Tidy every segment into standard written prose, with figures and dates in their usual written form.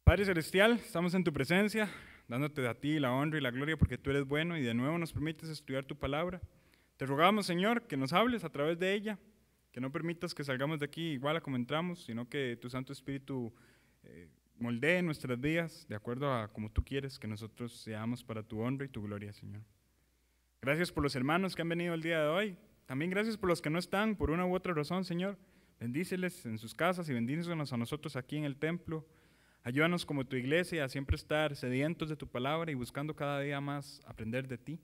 Padre Celestial, estamos en tu presencia, dándote a ti la honra y la gloria porque tú eres bueno y de nuevo nos permites estudiar tu palabra. Te rogamos, Señor, que nos hables a través de ella, que no permitas que salgamos de aquí igual a como entramos, sino que tu Santo Espíritu moldee nuestras vidas de acuerdo a como tú quieres que nosotros seamos para tu honra y tu gloria, Señor. Gracias por los hermanos que han venido el día de hoy. También gracias por los que no están por una u otra razón, Señor. Bendíceles en sus casas y bendícenos a nosotros aquí en el templo. Ayúdanos como tu iglesia a siempre estar sedientos de tu palabra y buscando cada día más aprender de ti.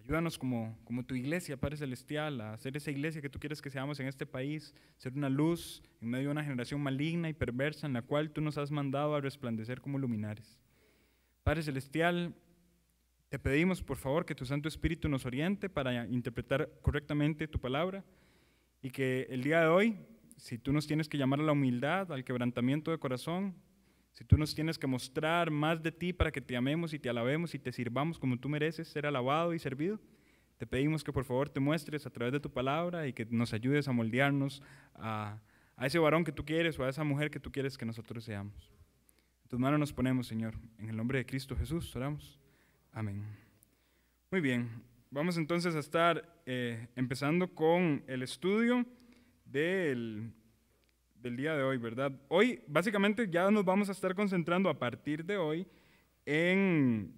Ayúdanos como tu iglesia, Padre Celestial, a ser esa iglesia que tú quieres que seamos en este país, ser una luz en medio de una generación maligna y perversa en la cual tú nos has mandado a resplandecer como luminares. Padre Celestial, te pedimos por favor que tu Santo Espíritu nos oriente para interpretar correctamente tu palabra y que el día de hoy, si tú nos tienes que llamar a la humildad, al quebrantamiento de corazón, si tú nos tienes que mostrar más de ti para que te amemos y te alabemos y te sirvamos como tú mereces ser alabado y servido, te pedimos que por favor te muestres a través de tu palabra y que nos ayudes a moldearnos a ese varón que tú quieres o a esa mujer que tú quieres que nosotros seamos. En tus manos nos ponemos, Señor. En el nombre de Cristo Jesús oramos. Amén. Muy bien, vamos entonces a estar empezando con el estudio del día de hoy, ¿verdad? Hoy básicamente ya nos vamos a estar concentrando a partir de hoy en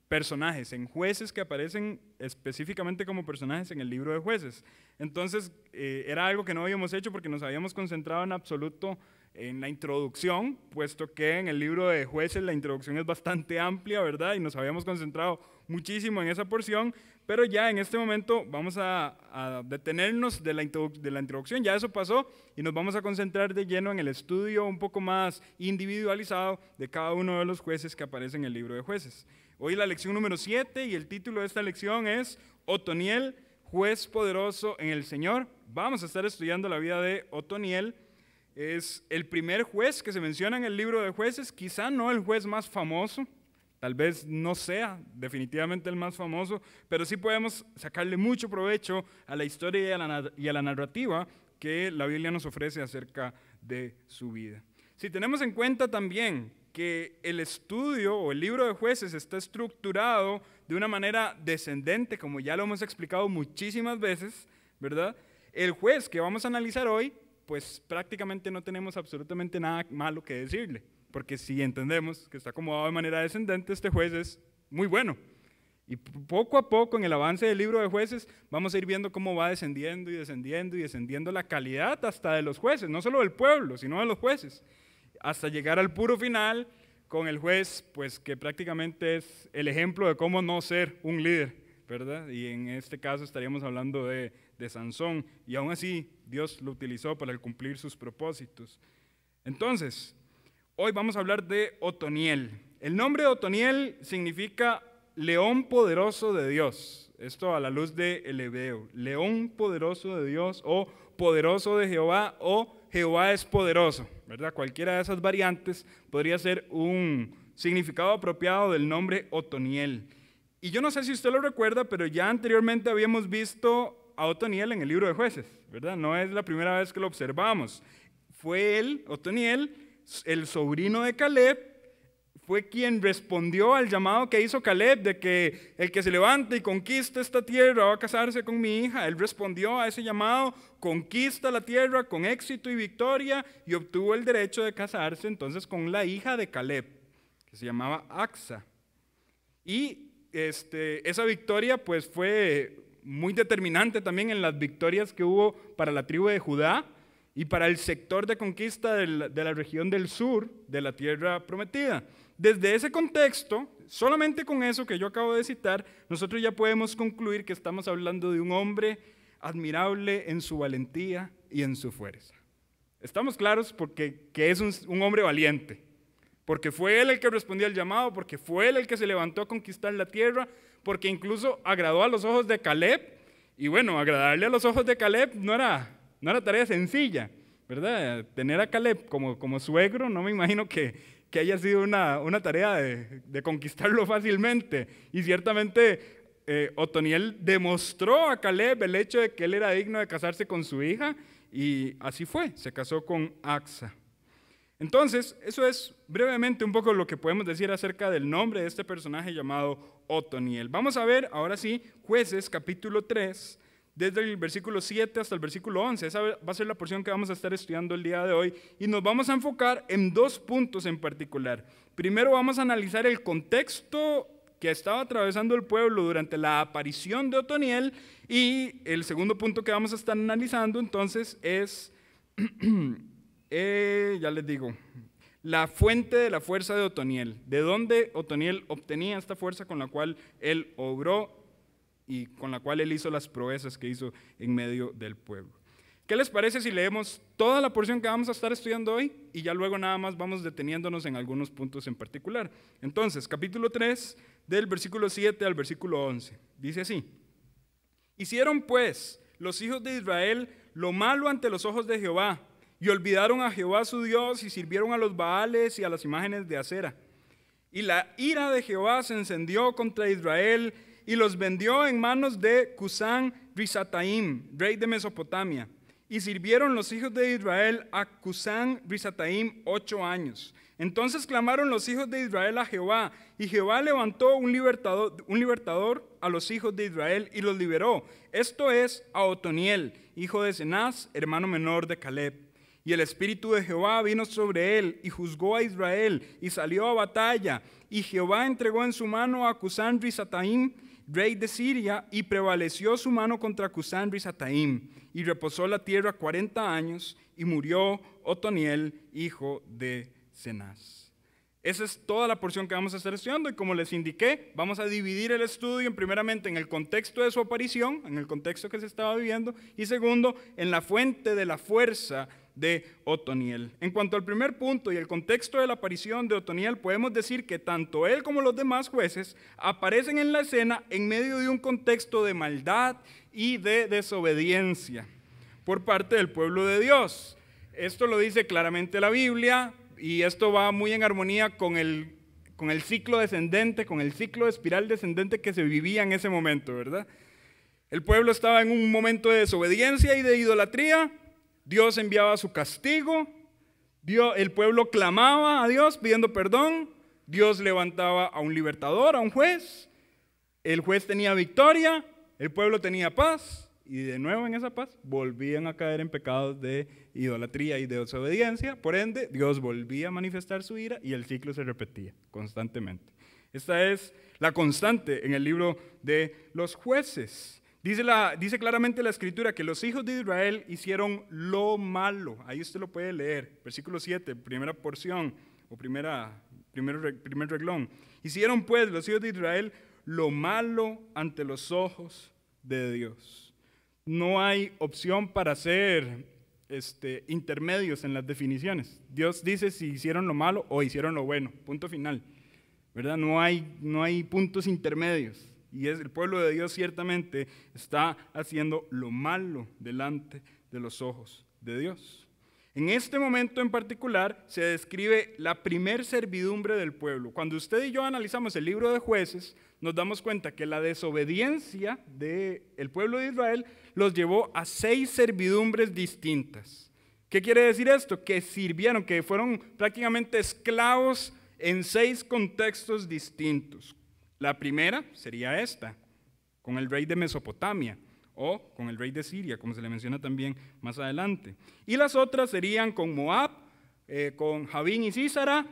personajes, en jueces que aparecen específicamente como personajes en el libro de Jueces. Entonces era algo que no habíamos hecho porque nos habíamos concentrado en absoluto en la introducción, puesto que en el libro de Jueces la introducción es bastante amplia, ¿verdad? Y nos habíamos concentrado muchísimo en esa porción, pero ya en este momento vamos a detenernos de la introducción, ya eso pasó, y nos vamos a concentrar de lleno en el estudio un poco más individualizado de cada uno de los jueces que aparecen en el libro de Jueces. Hoy la lección número 7 y el título de esta lección es Otoniel, juez poderoso en el Señor. Vamos a estar estudiando la vida de Otoniel. Es el primer juez que se menciona en el libro de Jueces, quizá no el juez más famoso, tal vez no sea definitivamente el más famoso, pero sí podemos sacarle mucho provecho a la historia y a la narrativa que la Biblia nos ofrece acerca de su vida. Si tenemos en cuenta también que el estudio o el libro de Jueces está estructurado de una manera descendente, como ya lo hemos explicado muchísimas veces, ¿verdad? El juez que vamos a analizar hoy, pues prácticamente no tenemos absolutamente nada malo que decirle, porque si entendemos que está acomodado de manera descendente, este juez es muy bueno. Y poco a poco en el avance del libro de Jueces vamos a ir viendo cómo va descendiendo y descendiendo y descendiendo la calidad hasta de los jueces, no solo del pueblo, sino de los jueces, hasta llegar al puro final con el juez, pues que prácticamente es el ejemplo de cómo no ser un líder, ¿verdad? Y en este caso estaríamos hablando de Sansón, y aún así Dios lo utilizó para cumplir sus propósitos. Entonces, hoy vamos a hablar de Otoniel. El nombre de Otoniel significa león poderoso de Dios. Esto a la luz del hebreo. León poderoso de Dios o poderoso de Jehová o Jehová es poderoso, ¿verdad? Cualquiera de esas variantes podría ser un significado apropiado del nombre Otoniel. Y yo no sé si usted lo recuerda, pero ya anteriormente habíamos visto a Otoniel en el libro de Jueces, ¿verdad? No es la primera vez que lo observamos. Fue él, Otoniel, el sobrino de Caleb, fue quien respondió al llamado que hizo Caleb de que el que se levante y conquista esta tierra va a casarse con mi hija. Él respondió a ese llamado, conquista la tierra con éxito y victoria y obtuvo el derecho de casarse entonces con la hija de Caleb, que se llamaba Acsa. Y esa victoria pues fue muy determinante también en las victorias que hubo para la tribu de Judá y para el sector de conquista de la región del sur de la tierra prometida. Desde ese contexto, solamente con eso que yo acabo de citar, nosotros ya podemos concluir que estamos hablando de un hombre admirable en su valentía y en su fuerza. Estamos claros porque que es un hombre valiente, porque fue él el que respondió al llamado, porque fue él el que se levantó a conquistar la tierra, porque incluso agradó a los ojos de Caleb, y bueno, agradarle a los ojos de Caleb no era tarea sencilla, ¿verdad? Tener a Caleb como suegro, no me imagino que haya sido una tarea de conquistarlo fácilmente, y ciertamente Otoniel demostró a Caleb el hecho de que él era digno de casarse con su hija, y así fue, se casó con Acsa. Entonces, eso es brevemente un poco lo que podemos decir acerca del nombre de este personaje llamado Otoniel. Vamos a ver ahora sí Jueces capítulo 3, desde el versículo 7 hasta el versículo 11. Esa va a ser la porción que vamos a estar estudiando el día de hoy y nos vamos a enfocar en dos puntos en particular. Primero vamos a analizar el contexto que estaba atravesando el pueblo durante la aparición de Otoniel, y el segundo punto que vamos a estar analizando entonces es, ya les digo, la fuente de la fuerza de Otoniel, de dónde Otoniel obtenía esta fuerza con la cual él obró y con la cual él hizo las proezas que hizo en medio del pueblo. ¿Qué les parece si leemos toda la porción que vamos a estar estudiando hoy y ya luego nada más vamos deteniéndonos en algunos puntos en particular? Entonces, capítulo 3, del versículo 7 al versículo 11, dice así: Hicieron pues los hijos de Israel lo malo ante los ojos de Jehová, y olvidaron a Jehová su Dios, y sirvieron a los Baales y a las imágenes de acera. Y la ira de Jehová se encendió contra Israel, y los vendió en manos de Cusán Risataim, rey de Mesopotamia. Y sirvieron los hijos de Israel a Cusán Risataim 8 años. Entonces clamaron los hijos de Israel a Jehová, y Jehová levantó un libertador a los hijos de Israel y los liberó. Esto es a Otoniel, hijo de Cenaz, hermano menor de Caleb. Y el espíritu de Jehová vino sobre él, y juzgó a Israel, y salió a batalla. Y Jehová entregó en su mano a Cusán Risataim, rey de Siria, y prevaleció su mano contra Cusán Risataim, y reposó la tierra 40 años, y murió Otoniel, hijo de Cenaz. Esa es toda la porción que vamos a estar estudiando, y como les indiqué, vamos a dividir el estudio primeramente en el contexto de su aparición, en el contexto que se estaba viviendo, y segundo, en la fuente de la fuerza de Otoniel. En cuanto al primer punto y el contexto de la aparición de Otoniel, podemos decir que tanto él como los demás jueces aparecen en la escena en medio de un contexto de maldad y de desobediencia por parte del pueblo de Dios. Esto lo dice claramente la Biblia, y esto va muy en armonía con el ciclo descendente, con el ciclo de espiral descendente que se vivía en ese momento, ¿verdad? El pueblo estaba en un momento de desobediencia y de idolatría. Dios enviaba su castigo, el pueblo clamaba a Dios pidiendo perdón, Dios levantaba a un libertador, a un juez, el juez tenía victoria, el pueblo tenía paz, y de nuevo en esa paz volvían a caer en pecados de idolatría y de desobediencia. Por ende, Dios volvía a manifestar su ira y el ciclo se repetía constantemente. Esta es la constante en el libro de los jueces. Dice claramente la escritura que los hijos de Israel hicieron lo malo. Ahí usted lo puede leer. Versículo 7, primera porción o primer reglón. Hicieron pues los hijos de Israel lo malo ante los ojos de Dios. No hay opción para hacer intermedios en las definiciones. Dios dice si hicieron lo malo o hicieron lo bueno. Punto final. ¿Verdad? No hay puntos intermedios. Y el pueblo de Dios ciertamente está haciendo lo malo delante de los ojos de Dios. En este momento en particular se describe la primer servidumbre del pueblo. Cuando usted y yo analizamos el libro de Jueces, nos damos cuenta que la desobediencia del pueblo de Israel los llevó a 6 servidumbres distintas. ¿Qué quiere decir esto? Que sirvieron, que fueron prácticamente esclavos en 6 contextos distintos. La primera sería esta, con el rey de Mesopotamia, o con el rey de Siria, como se le menciona también más adelante. Y las otras serían con Moab, con Jabín y Sísara,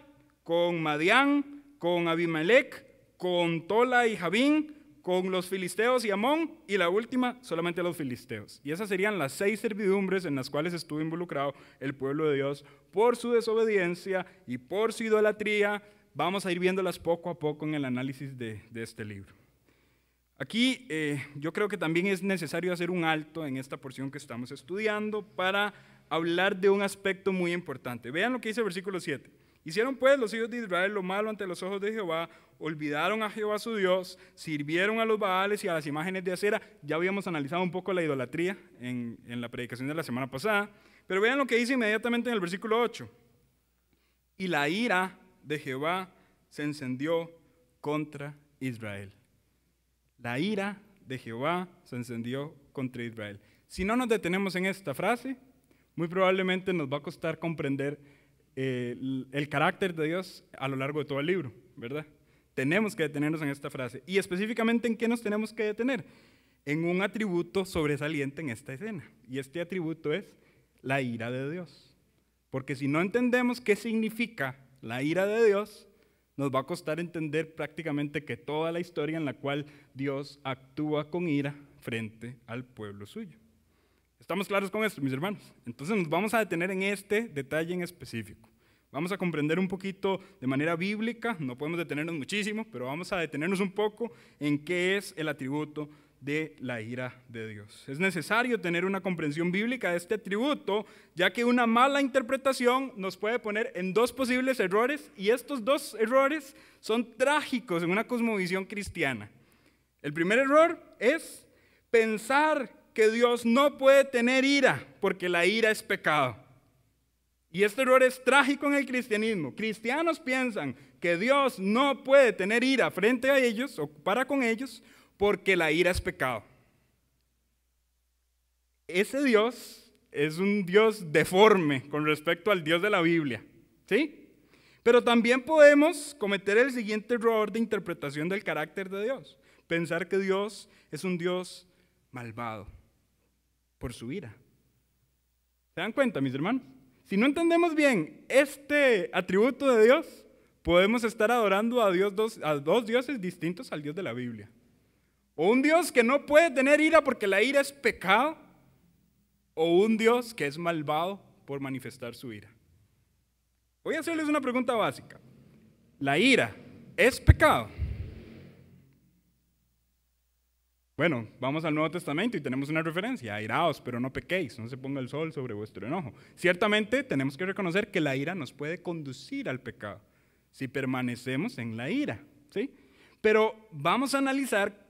con Madián, con Abimelec, con Tola y Jabín, con los filisteos y Amón, y la última solamente los filisteos. Y esas serían las 6 servidumbres en las cuales estuvo involucrado el pueblo de Dios por su desobediencia y por su idolatría. Vamos a ir viéndolas poco a poco en el análisis de este libro. Aquí yo creo que también es necesario hacer un alto en esta porción que estamos estudiando para hablar de un aspecto muy importante. Vean lo que dice el versículo 7. Hicieron pues los hijos de Israel lo malo ante los ojos de Jehová, olvidaron a Jehová su Dios, sirvieron a los Baales y a las imágenes de acera. Ya habíamos analizado un poco la idolatría en la predicación de la semana pasada, pero vean lo que dice inmediatamente en el versículo 8. Y la ira de Jehová se encendió contra Israel. La ira de Jehová se encendió contra Israel. Si no nos detenemos en esta frase, muy probablemente nos va a costar comprender el carácter de Dios a lo largo de todo el libro, ¿verdad? Tenemos que detenernos en esta frase. Y específicamente, ¿en qué nos tenemos que detener? En un atributo sobresaliente en esta escena. Y este atributo es la ira de Dios. Porque si no entendemos qué significa la ira de Dios, nos va a costar entender prácticamente que toda la historia en la cual Dios actúa con ira frente al pueblo suyo. ¿Estamos claros con esto, mis hermanos? Entonces nos vamos a detener en este detalle en específico. Vamos a comprender un poquito de manera bíblica, no podemos detenernos muchísimo, pero vamos a detenernos un poco en qué es el atributo de la ira de Dios. Es necesario tener una comprensión bíblica de este atributo, ya que una mala interpretación nos puede poner en dos posibles errores, y estos dos errores son trágicos en una cosmovisión cristiana. El primer error es pensar que Dios no puede tener ira, porque la ira es pecado. Y este error es trágico en el cristianismo. Cristianos piensan que Dios no puede tener ira frente a ellos o para con ellos, porque la ira es pecado. Ese Dios es un Dios deforme con respecto al Dios de la Biblia, ¿sí? Pero también podemos cometer el siguiente error de interpretación del carácter de Dios. Pensar que Dios es un Dios malvado por su ira. ¿Se dan cuenta, mis hermanos? Si no entendemos bien este atributo de Dios, podemos estar adorando a dos dioses distintos al Dios de la Biblia. O un Dios que no puede tener ira porque la ira es pecado, o un Dios que es malvado por manifestar su ira. Voy a hacerles una pregunta básica. ¿La ira es pecado? Bueno, vamos al Nuevo Testamento y tenemos una referencia: airaos, pero no pequéis, no se ponga el sol sobre vuestro enojo. Ciertamente tenemos que reconocer que la ira nos puede conducir al pecado, si permanecemos en la ira, ¿sí? Pero vamos a analizar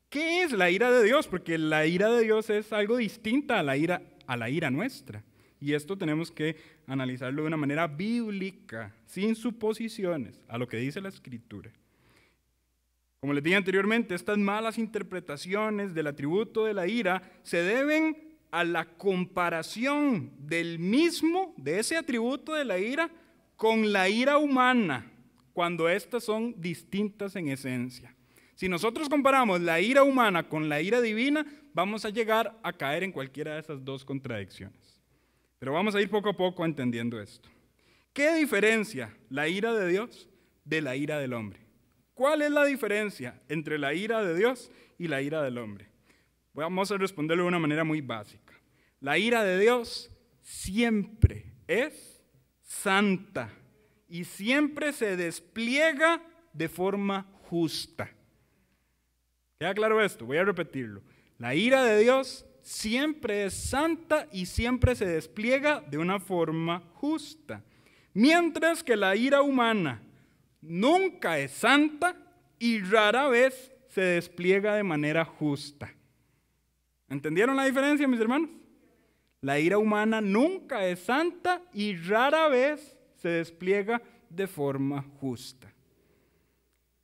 ¿qué es la ira de Dios? Porque la ira de Dios es algo distinta a la ira nuestra. Y esto tenemos que analizarlo de una manera bíblica, sin suposiciones, a lo que dice la Escritura. Como les dije anteriormente, estas malas interpretaciones del atributo de la ira se deben a la comparación de ese atributo de la ira, con la ira humana, cuando estas son distintas en esencia. Si nosotros comparamos la ira humana con la ira divina, vamos a llegar a caer en cualquiera de esas dos contradicciones. Pero vamos a ir poco a poco entendiendo esto. ¿Qué diferencia la ira de Dios de la ira del hombre? ¿Cuál es la diferencia entre la ira de Dios y la ira del hombre? Vamos a responderlo de una manera muy básica. La ira de Dios siempre es santa y siempre se despliega de forma justa. ¿Queda claro esto? Voy a repetirlo. La ira de Dios siempre es santa y siempre se despliega de una forma justa. Mientras que la ira humana nunca es santa y rara vez se despliega de manera justa. ¿Entendieron la diferencia, mis hermanos? La ira humana nunca es santa y rara vez se despliega de forma justa.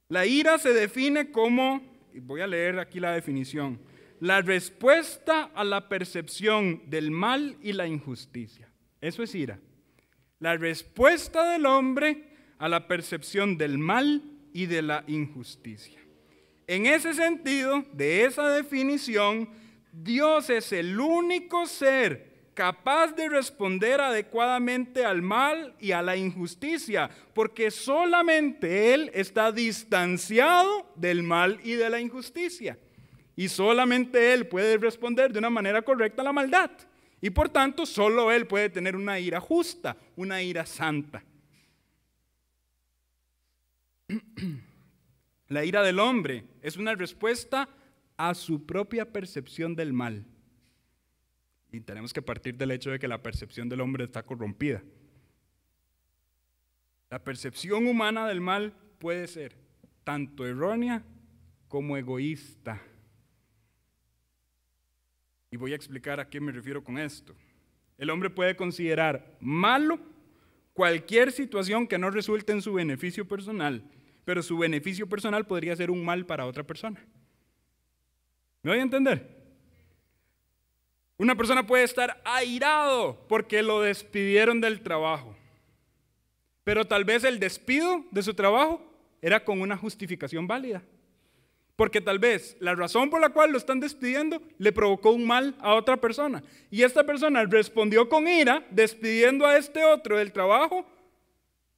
La ira se define como, y voy a leer aquí la definición, la respuesta a la percepción del mal y la injusticia. Eso es ira. La respuesta del hombre a la percepción del mal y de la injusticia. En ese sentido, de esa definición, Dios es el único ser capaz de responder adecuadamente al mal y a la injusticia, porque solamente Él está distanciado del mal y de la injusticia. Y solamente Él puede responder de una manera correcta a la maldad. Y por tanto, solo Él puede tener una ira justa, una ira santa. La ira del hombre es una respuesta a su propia percepción del mal. Y tenemos que partir del hecho de que la percepción del hombre está corrompida. La percepción humana del mal puede ser tanto errónea como egoísta. Y voy a explicar a qué me refiero con esto. El hombre puede considerar malo cualquier situación que no resulte en su beneficio personal, pero su beneficio personal podría ser un mal para otra persona. ¿Me voy a entender? Una persona puede estar airado porque lo despidieron del trabajo. Pero tal vez el despido de su trabajo era con una justificación válida. Porque tal vez la razón por la cual lo están despidiendo le provocó un mal a otra persona. Y esta persona respondió con ira, despidiendo a este otro del trabajo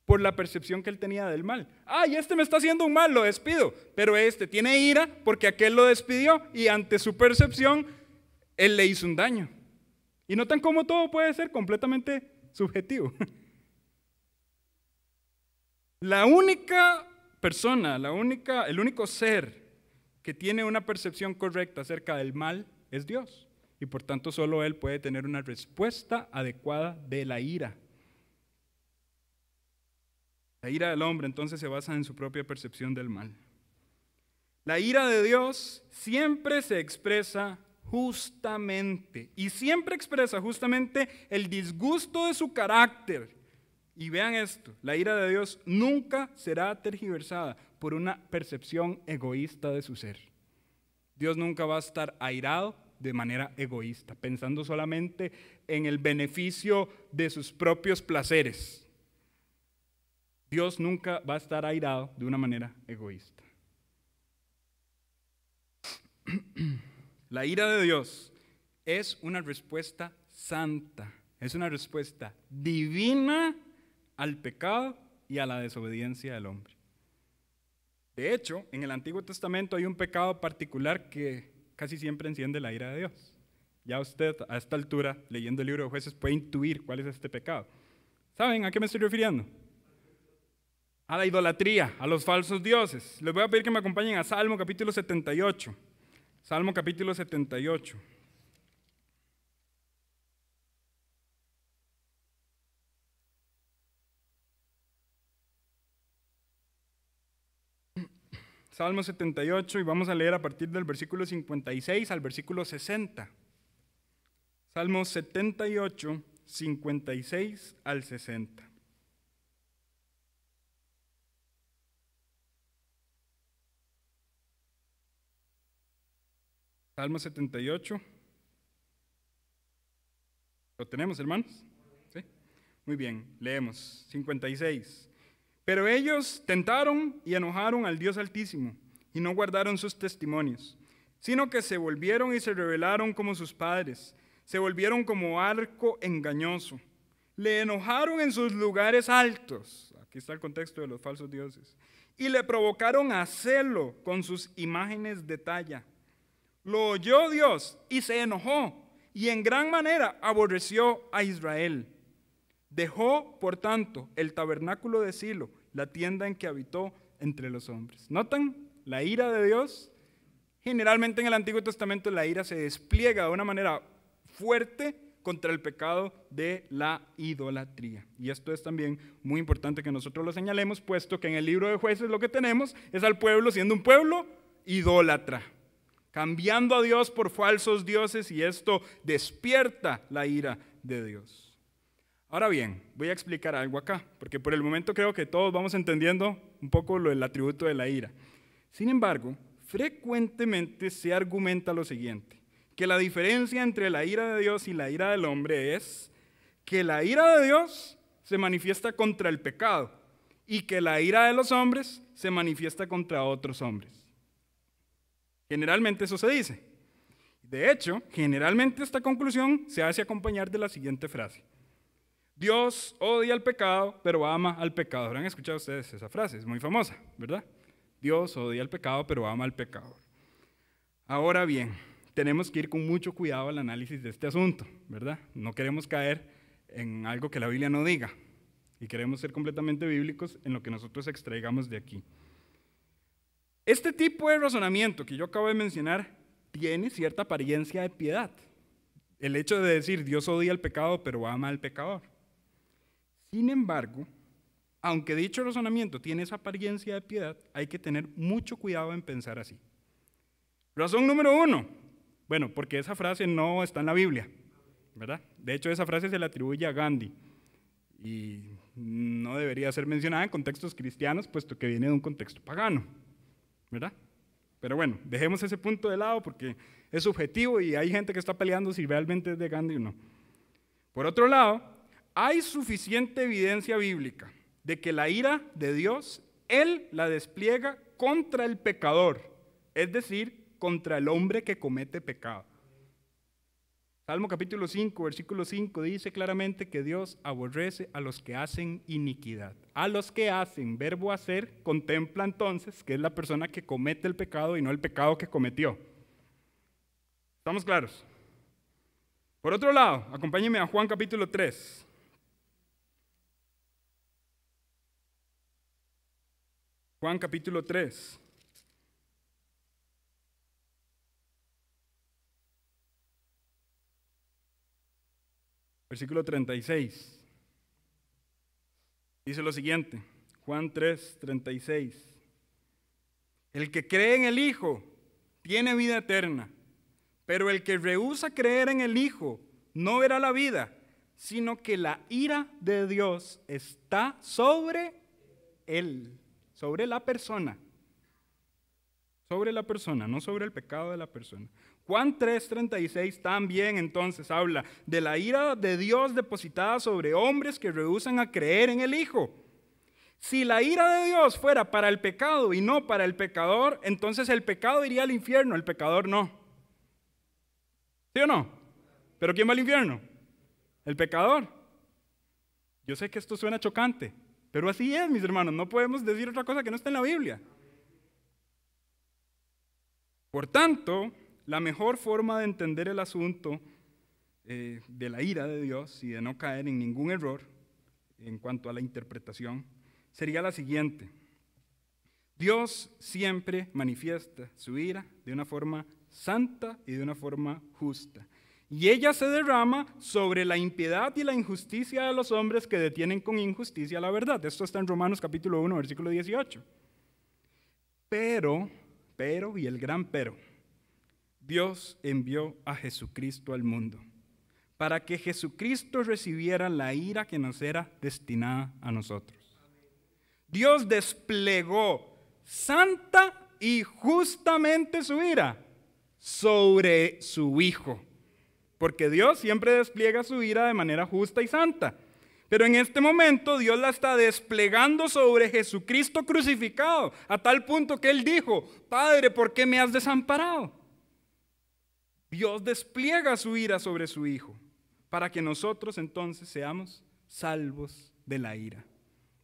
por la percepción que él tenía del mal. Y este me está haciendo un mal, lo despido. Pero este tiene ira porque aquel lo despidió y ante su percepción, él le hizo un daño. Y notan cómo todo puede ser completamente subjetivo. La única persona, el único ser que tiene una percepción correcta acerca del mal es Dios. Y por tanto solo Él puede tener una respuesta adecuada de la ira. La ira del hombre entonces se basa en su propia percepción del mal. La ira de Dios siempre se expresa justamente y siempre expresa justamente el disgusto de su carácter. Y vean esto, la ira de Dios nunca será tergiversada por una percepción egoísta de su ser. Dios nunca va a estar airado de manera egoísta, pensando solamente en el beneficio de sus propios placeres. Dios nunca va a estar airado de una manera egoísta. La ira de Dios es una respuesta santa, es una respuesta divina al pecado y a la desobediencia del hombre. De hecho, en el Antiguo Testamento hay un pecado particular que casi siempre enciende la ira de Dios. Ya usted a esta altura, leyendo el libro de Jueces, puede intuir cuál es este pecado. ¿Saben a qué me estoy refiriendo? A la idolatría, a los falsos dioses. Les voy a pedir que me acompañen a Salmo capítulo 78. Salmo capítulo 78. Salmo 78 y vamos a leer a partir del versículo 56 al versículo 60. Salmo 78, 56 al 60. Salmo 78. ¿Lo tenemos, hermanos? ¿Sí? Muy bien, leemos. 56. Pero ellos tentaron y enojaron al Dios Altísimo y no guardaron sus testimonios, sino que se volvieron y se rebelaron como sus padres, se volvieron como arco engañoso, le enojaron en sus lugares altos, aquí está el contexto de los falsos dioses, y le provocaron a celo con sus imágenes de talla. Lo oyó Dios y se enojó y en gran manera aborreció a Israel. Dejó, por tanto, el tabernáculo de Silo, la tienda en que habitó entre los hombres. ¿Notan? La ira de Dios. Generalmente en el Antiguo Testamento la ira se despliega de una manera fuerte contra el pecado de la idolatría. Y esto es también muy importante que nosotros lo señalemos, puesto que en el libro de Jueces lo que tenemos es al pueblo siendo un pueblo idólatra, cambiando a Dios por falsos dioses, y esto despierta la ira de Dios. Ahora bien, voy a explicar algo acá, porque por el momento creo que todos vamos entendiendo un poco el atributo de la ira. Sin embargo, frecuentemente se argumenta lo siguiente, que la diferencia entre la ira de Dios y la ira del hombre es que la ira de Dios se manifiesta contra el pecado y que la ira de los hombres se manifiesta contra otros hombres. Generalmente eso se dice. De hecho, generalmente esta conclusión se hace acompañar de la siguiente frase. Dios odia el pecado, pero ama al pecador. ¿Han escuchado ustedes esa frase? Es muy famosa, ¿verdad? Dios odia el pecado, pero ama al pecador. Ahora bien, tenemos que ir con mucho cuidado al análisis de este asunto, ¿verdad? No queremos caer en algo que la Biblia no diga y queremos ser completamente bíblicos en lo que nosotros extraigamos de aquí. Este tipo de razonamiento que yo acabo de mencionar tiene cierta apariencia de piedad. El hecho de decir Dios odia el pecado, pero ama al pecador. Sin embargo, aunque dicho razonamiento tiene esa apariencia de piedad, hay que tener mucho cuidado en pensar así. Razón número 1, bueno, porque esa frase no está en la Biblia, ¿verdad? De hecho, esa frase se le atribuye a Gandhi y no debería ser mencionada en contextos cristianos, puesto que viene de un contexto pagano, ¿verdad? Pero bueno, dejemos ese punto de lado porque es subjetivo y hay gente que está peleando si realmente es de Gandhi o no. Por otro lado, hay suficiente evidencia bíblica de que la ira de Dios, Él la despliega contra el pecador, es decir, contra el hombre que comete pecado. Salmo capítulo 5, versículo 5 dice claramente que Dios aborrece a los que hacen iniquidad. A los que hacen, verbo hacer, contempla entonces que es la persona que comete el pecado y no el pecado que cometió. ¿Estamos claros? Por otro lado, acompáñenme a Juan capítulo 3. Juan capítulo 3. Versículo 36. Dice lo siguiente, Juan 3, 36. El que cree en el Hijo tiene vida eterna, pero el que rehúsa creer en el Hijo no verá la vida, sino que la ira de Dios está sobre él, sobre la persona. Sobre la persona, no sobre el pecado de la persona. Juan 3:36 también entonces habla de la ira de Dios depositada sobre hombres que rehúsan a creer en el Hijo. Si la ira de Dios fuera para el pecado y no para el pecador, entonces el pecado iría al infierno, el pecador no. ¿Sí o no? ¿Pero quién va al infierno? El pecador. Yo sé que esto suena chocante, pero así es, mis hermanos, no podemos decir otra cosa que no está en la Biblia. Por tanto, la mejor forma de entender el asunto de la ira de Dios y de no caer en ningún error en cuanto a la interpretación sería la siguiente. Dios siempre manifiesta su ira de una forma santa y de una forma justa. Y ella se derrama sobre la impiedad y la injusticia de los hombres que detienen con injusticia la verdad. Esto está en Romanos capítulo 1, versículo 18. Pero, y el gran pero, Dios envió a Jesucristo al mundo para que Jesucristo recibiera la ira que nos era destinada a nosotros. Dios desplegó santa y justamente su ira sobre su Hijo, porque Dios siempre despliega su ira de manera justa y santa. Pero en este momento Dios la está desplegando sobre Jesucristo crucificado, a tal punto que Él dijo, Padre, ¿por qué me has desamparado? Dios despliega su ira sobre su Hijo, para que nosotros entonces seamos salvos de la ira.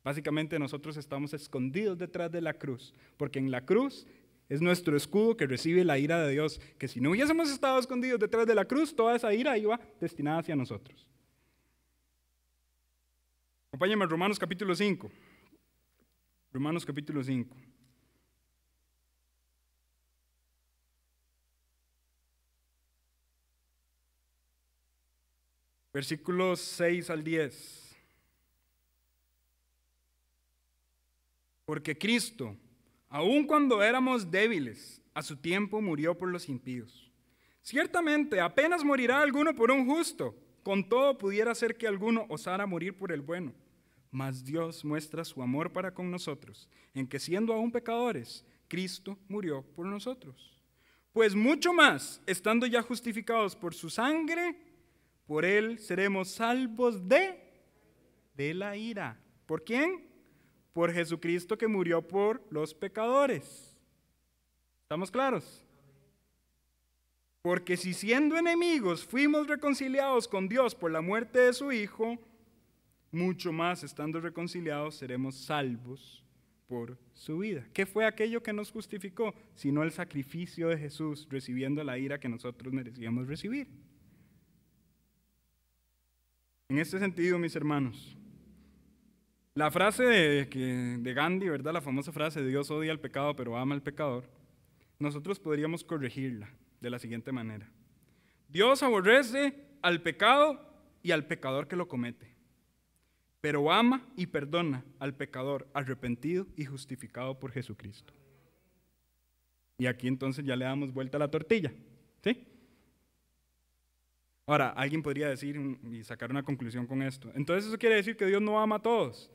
Básicamente nosotros estamos escondidos detrás de la cruz, porque en la cruz es nuestro escudo que recibe la ira de Dios, que si no hubiésemos estado escondidos detrás de la cruz, toda esa ira iba destinada hacia nosotros. Acompáñenme a Romanos capítulo 5. Romanos capítulo 5. Versículos 6 al 10. Porque Cristo, aun cuando éramos débiles, a su tiempo murió por los impíos. Ciertamente, apenas morirá alguno por un justo, con todo pudiera ser que alguno osara morir por el bueno. Mas Dios muestra su amor para con nosotros, en que siendo aún pecadores, Cristo murió por nosotros. Pues mucho más, estando ya justificados por su sangre, por él seremos salvos de la ira. ¿Por quién? Por Jesucristo que murió por los pecadores. ¿Estamos claros? Porque si siendo enemigos fuimos reconciliados con Dios por la muerte de su Hijo, mucho más estando reconciliados seremos salvos por su vida. ¿Qué fue aquello que nos justificó? Sino el sacrificio de Jesús recibiendo la ira que nosotros merecíamos recibir. En este sentido, mis hermanos, la frase de Gandhi, ¿verdad? La famosa frase, Dios odia al pecado pero ama al pecador, nosotros podríamos corregirla de la siguiente manera. Dios aborrece al pecado y al pecador que lo comete, pero ama y perdona al pecador arrepentido y justificado por Jesucristo. Y aquí entonces ya le damos vuelta a la tortilla, ¿sí? Ahora, alguien podría decir y sacar una conclusión con esto. Entonces eso quiere decir que Dios no ama a todos.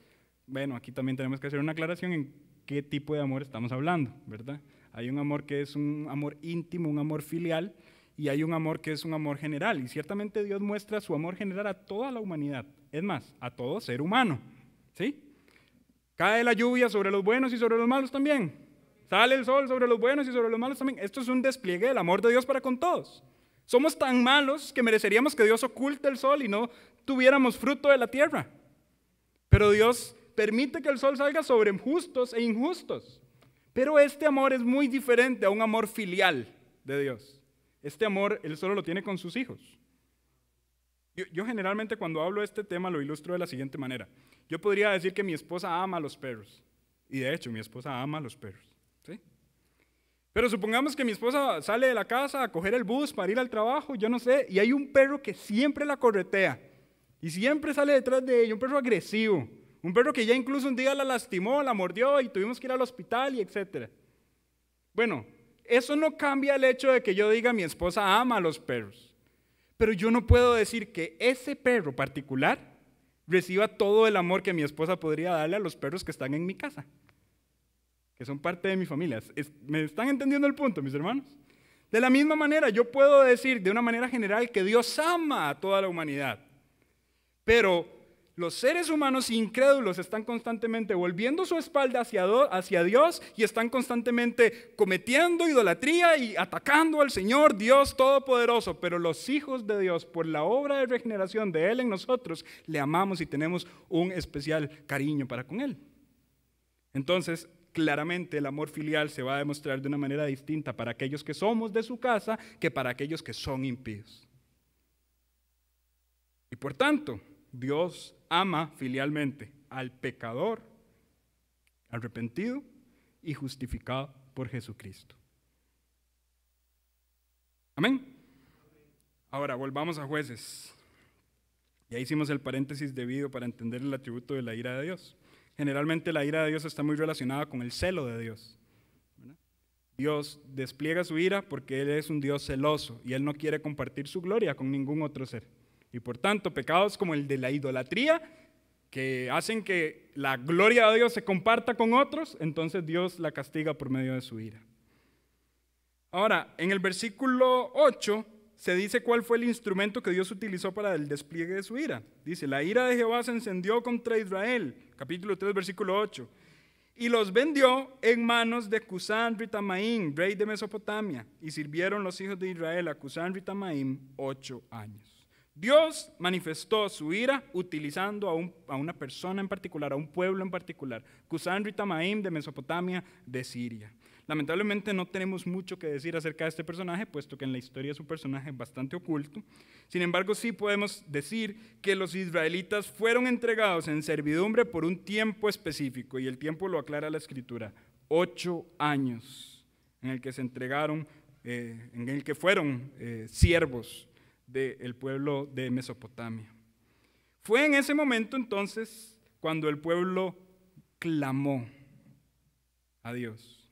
Bueno, aquí también tenemos que hacer una aclaración en qué tipo de amor estamos hablando, ¿verdad? Hay un amor que es un amor íntimo, un amor filial, y hay un amor que es un amor general. Y ciertamente Dios muestra su amor general a toda la humanidad, es más, a todo ser humano, ¿sí? Cae la lluvia sobre los buenos y sobre los malos también. Sale el sol sobre los buenos y sobre los malos también. Esto es un despliegue del amor de Dios para con todos. Somos tan malos que mereceríamos que Dios oculte el sol y no tuviéramos fruto de la tierra. Pero Dios permite que el sol salga sobre justos e injustos. Pero este amor es muy diferente a un amor filial de Dios. Este amor Él solo lo tiene con sus hijos. Yo generalmente cuando hablo de este tema lo ilustro de la siguiente manera. Yo podría decir que mi esposa ama a los perros. Y de hecho mi esposa ama a los perros. ¿Sí? Pero supongamos que mi esposa sale de la casa a coger el bus para ir al trabajo, yo no sé, y hay un perro que siempre la corretea. Y siempre sale detrás de ella, un perro agresivo. Un perro que ya incluso un día la lastimó, la mordió y tuvimos que ir al hospital y etc. Bueno, eso no cambia el hecho de que yo diga mi esposa ama a los perros. Pero yo no puedo decir que ese perro particular reciba todo el amor que mi esposa podría darle a los perros que están en mi casa, que son parte de mi familia. ¿Me están entendiendo el punto, mis hermanos? De la misma manera, yo puedo decir de una manera general que Dios ama a toda la humanidad. Pero los seres humanos incrédulos están constantemente volviendo su espalda hacia Dios y están constantemente cometiendo idolatría y atacando al Señor Dios Todopoderoso. Pero los hijos de Dios, por la obra de regeneración de Él en nosotros, le amamos y tenemos un especial cariño para con Él. Entonces, claramente el amor filial se va a demostrar de una manera distinta para aquellos que somos de su casa que para aquellos que son impíos. Y por tanto, Dios ama filialmente al pecador, arrepentido y justificado por Jesucristo. Amén. Ahora volvamos a Jueces. Ya hicimos el paréntesis debido para entender el atributo de la ira de Dios. Generalmente la ira de Dios está muy relacionada con el celo de Dios. Dios despliega su ira porque Él es un Dios celoso y Él no quiere compartir su gloria con ningún otro ser. Y por tanto, pecados como el de la idolatría, que hacen que la gloria de Dios se comparta con otros, entonces Dios la castiga por medio de su ira. Ahora, en el versículo 8 se dice cuál fue el instrumento que Dios utilizó para el despliegue de su ira. Dice, la ira de Jehová se encendió contra Israel, capítulo 3, versículo 8, y los vendió en manos de Cusán Ritamaim, rey de Mesopotamia, y sirvieron los hijos de Israel a Cusán Ritamaim 8 años. Dios manifestó su ira utilizando a una persona en particular, a un pueblo en particular, Cusán Ritamaim de Mesopotamia, de Siria. Lamentablemente no tenemos mucho que decir acerca de este personaje, puesto que en la historia es un personaje bastante oculto. Sin embargo, sí podemos decir que los israelitas fueron entregados en servidumbre por un tiempo específico, y el tiempo lo aclara la Escritura, 8 años en el que se entregaron, en el que fueron siervos del pueblo de Mesopotamia. Fue en ese momento entonces cuando el pueblo clamó a Dios,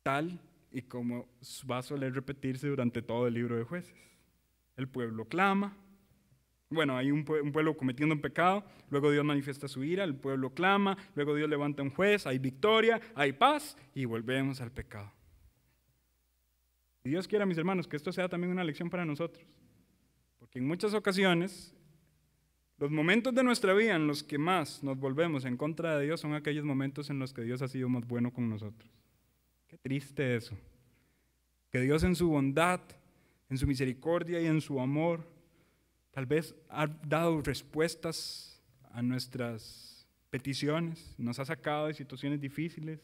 tal y como va a soler repetirse durante todo el libro de Jueces. El pueblo clama, bueno, hay un pueblo cometiendo un pecado, luego Dios manifiesta su ira, el pueblo clama, luego Dios levanta un juez, hay victoria, hay paz y volvemos al pecado. Y Dios quiera, mis hermanos, que esto sea también una lección para nosotros, porque en muchas ocasiones los momentos de nuestra vida en los que más nos volvemos en contra de Dios son aquellos momentos en los que Dios ha sido más bueno con nosotros. Qué triste eso, que Dios en su bondad, en su misericordia y en su amor, tal vez ha dado respuestas a nuestras peticiones, nos ha sacado de situaciones difíciles,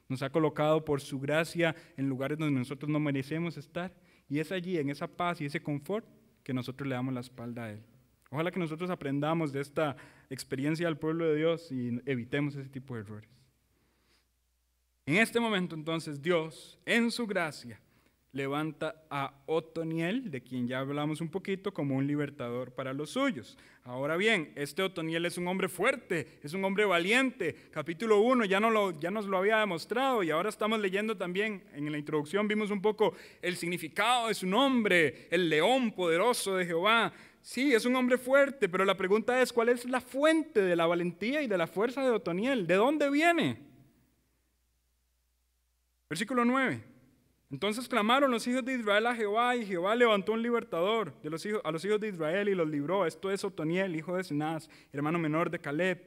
nos ha colocado por su gracia en lugares donde nosotros no merecemos estar, y es allí, en esa paz y ese confort, que nosotros le damos la espalda a Él. Ojalá que nosotros aprendamos de esta experiencia del pueblo de Dios y evitemos ese tipo de errores. En este momento, entonces, Dios, en su gracia, levanta a Otoniel, de quien ya hablamos un poquito, como un libertador para los suyos. Ahora bien, este Otoniel es un hombre fuerte, es un hombre valiente. Capítulo 1 ya nos lo había demostrado, y ahora estamos leyendo también, en la introducción vimos un poco el significado de su nombre, el león poderoso de Jehová. Sí, es un hombre fuerte, pero la pregunta es, ¿cuál es la fuente de la valentía y de la fuerza de Otoniel? ¿De dónde viene? Versículo 9. Entonces clamaron los hijos de Israel a Jehová, y Jehová levantó un libertador a los hijos de Israel y los libró. Esto es Otoniel, hijo de Cenaz, hermano menor de Caleb.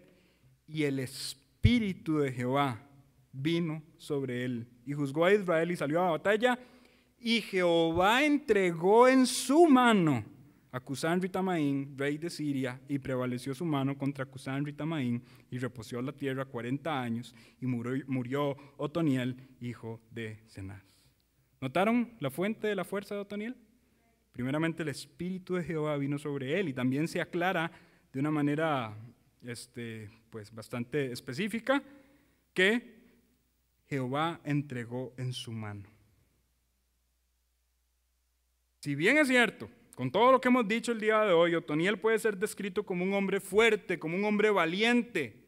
y el Espíritu de Jehová vino sobre él, y juzgó a Israel y salió a la batalla, y Jehová entregó en su mano a Cusán-Ritamaín, rey de Siria, y prevaleció su mano contra Cusán-Ritamaín, y reposió la tierra 40 años, y murió Otoniel, hijo de Cenaz. ¿Notaron la fuente de la fuerza de Otoniel? Primeramente el Espíritu de Jehová vino sobre él, y también se aclara de una manera pues bastante específica que Jehová entregó en su mano. Si bien es cierto, con todo lo que hemos dicho el día de hoy, Otoniel puede ser descrito como un hombre fuerte, como un hombre valiente,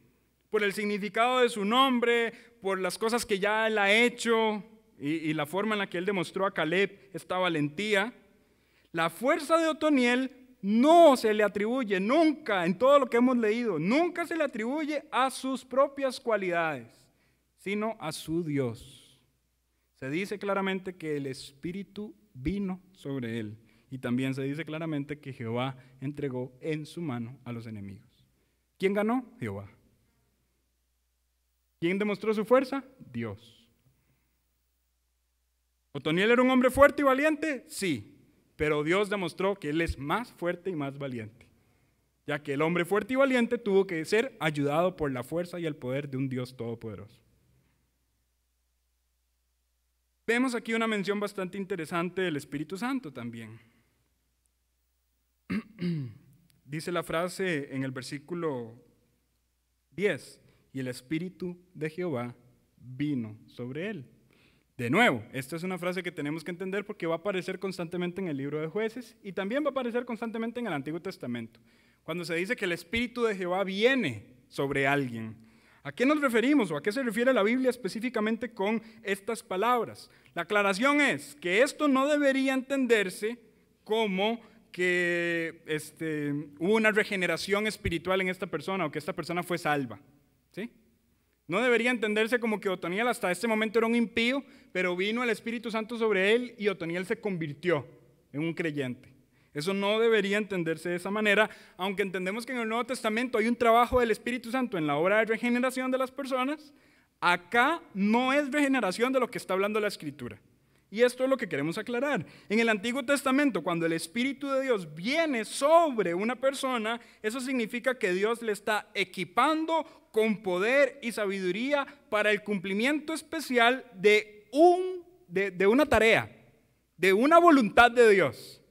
por el significado de su nombre, por las cosas que ya él ha hecho y la forma en la que él demostró a Caleb esta valentía. La fuerza de Otoniel no se le atribuye nunca, en todo lo que hemos leído, nunca se le atribuye a sus propias cualidades, sino a su Dios. Se dice claramente que el Espíritu vino sobre él, y también se dice claramente que Jehová entregó en su mano a los enemigos. ¿Quién ganó? Jehová. ¿Quién demostró su fuerza? Dios. ¿Otoniel era un hombre fuerte y valiente? Sí, pero Dios demostró que él es más fuerte y más valiente, ya que el hombre fuerte y valiente tuvo que ser ayudado por la fuerza y el poder de un Dios todopoderoso. Vemos aquí una mención bastante interesante del Espíritu Santo también. Dice la frase en el versículo 10, y el Espíritu de Jehová vino sobre él. De nuevo, esta es una frase que tenemos que entender porque va a aparecer constantemente en el libro de Jueces y también va a aparecer constantemente en el Antiguo Testamento. Cuando se dice que el Espíritu de Jehová viene sobre alguien, ¿a qué nos referimos o a qué se refiere la Biblia específicamente con estas palabras? La aclaración es que esto no debería entenderse como que hubo una regeneración espiritual en esta persona o que esta persona fue salva, ¿sí? No debería entenderse como que Otoniel hasta este momento era un impío, pero vino el Espíritu Santo sobre él y Otoniel se convirtió en un creyente. Eso no debería entenderse de esa manera, aunque entendemos que en el Nuevo Testamento hay un trabajo del Espíritu Santo en la obra de regeneración de las personas. Acá no es regeneración de lo que está hablando la Escritura. Y esto es lo que queremos aclarar. En el Antiguo Testamento, cuando el Espíritu de Dios viene sobre una persona, eso significa que Dios le está equipando con poder y sabiduría para el cumplimiento especial de una tarea, de una voluntad de Dios.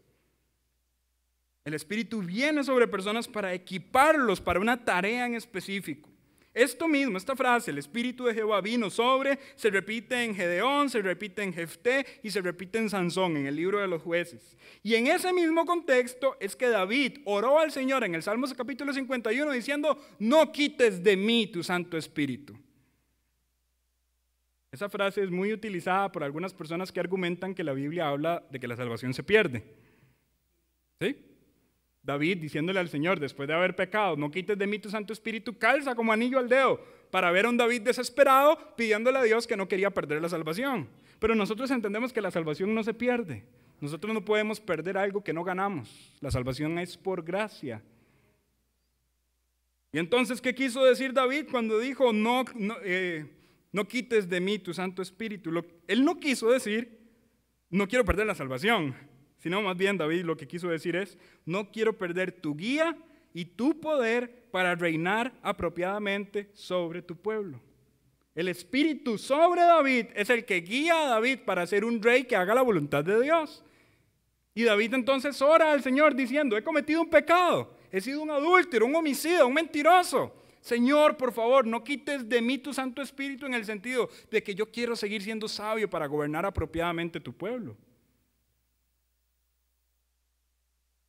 El Espíritu viene sobre personas para equiparlos para una tarea en específico. Esto mismo, esta frase, el Espíritu de Jehová vino sobre, se repite en Gedeón, se repite en Jefté y se repite en Sansón, en el libro de los Jueces. Y en ese mismo contexto es que David oró al Señor en el Salmos capítulo 51 diciendo, no quites de mí tu Santo Espíritu. Esa frase es muy utilizada por algunas personas que argumentan que la Biblia habla de que la salvación se pierde. ¿Sí? David diciéndole al Señor, después de haber pecado, no quites de mí tu Santo Espíritu, calza como anillo al dedo, para ver a un David desesperado pidiéndole a Dios que no quería perder la salvación. Pero nosotros entendemos que la salvación no se pierde. Nosotros no podemos perder algo que no ganamos. La salvación es por gracia. Y entonces, ¿qué quiso decir David cuando dijo, no quites de mí tu Santo Espíritu? Él no quiso decir, no quiero perder la salvación. Sino más bien David lo que quiso decir es, no quiero perder tu guía y tu poder para reinar apropiadamente sobre tu pueblo. El Espíritu sobre David es el que guía a David para ser un rey que haga la voluntad de Dios. Y David entonces ora al Señor diciendo, he cometido un pecado, he sido un adúltero, un homicida, un mentiroso. Señor, por favor, no quites de mí tu Santo Espíritu en el sentido de que yo quiero seguir siendo sabio para gobernar apropiadamente tu pueblo.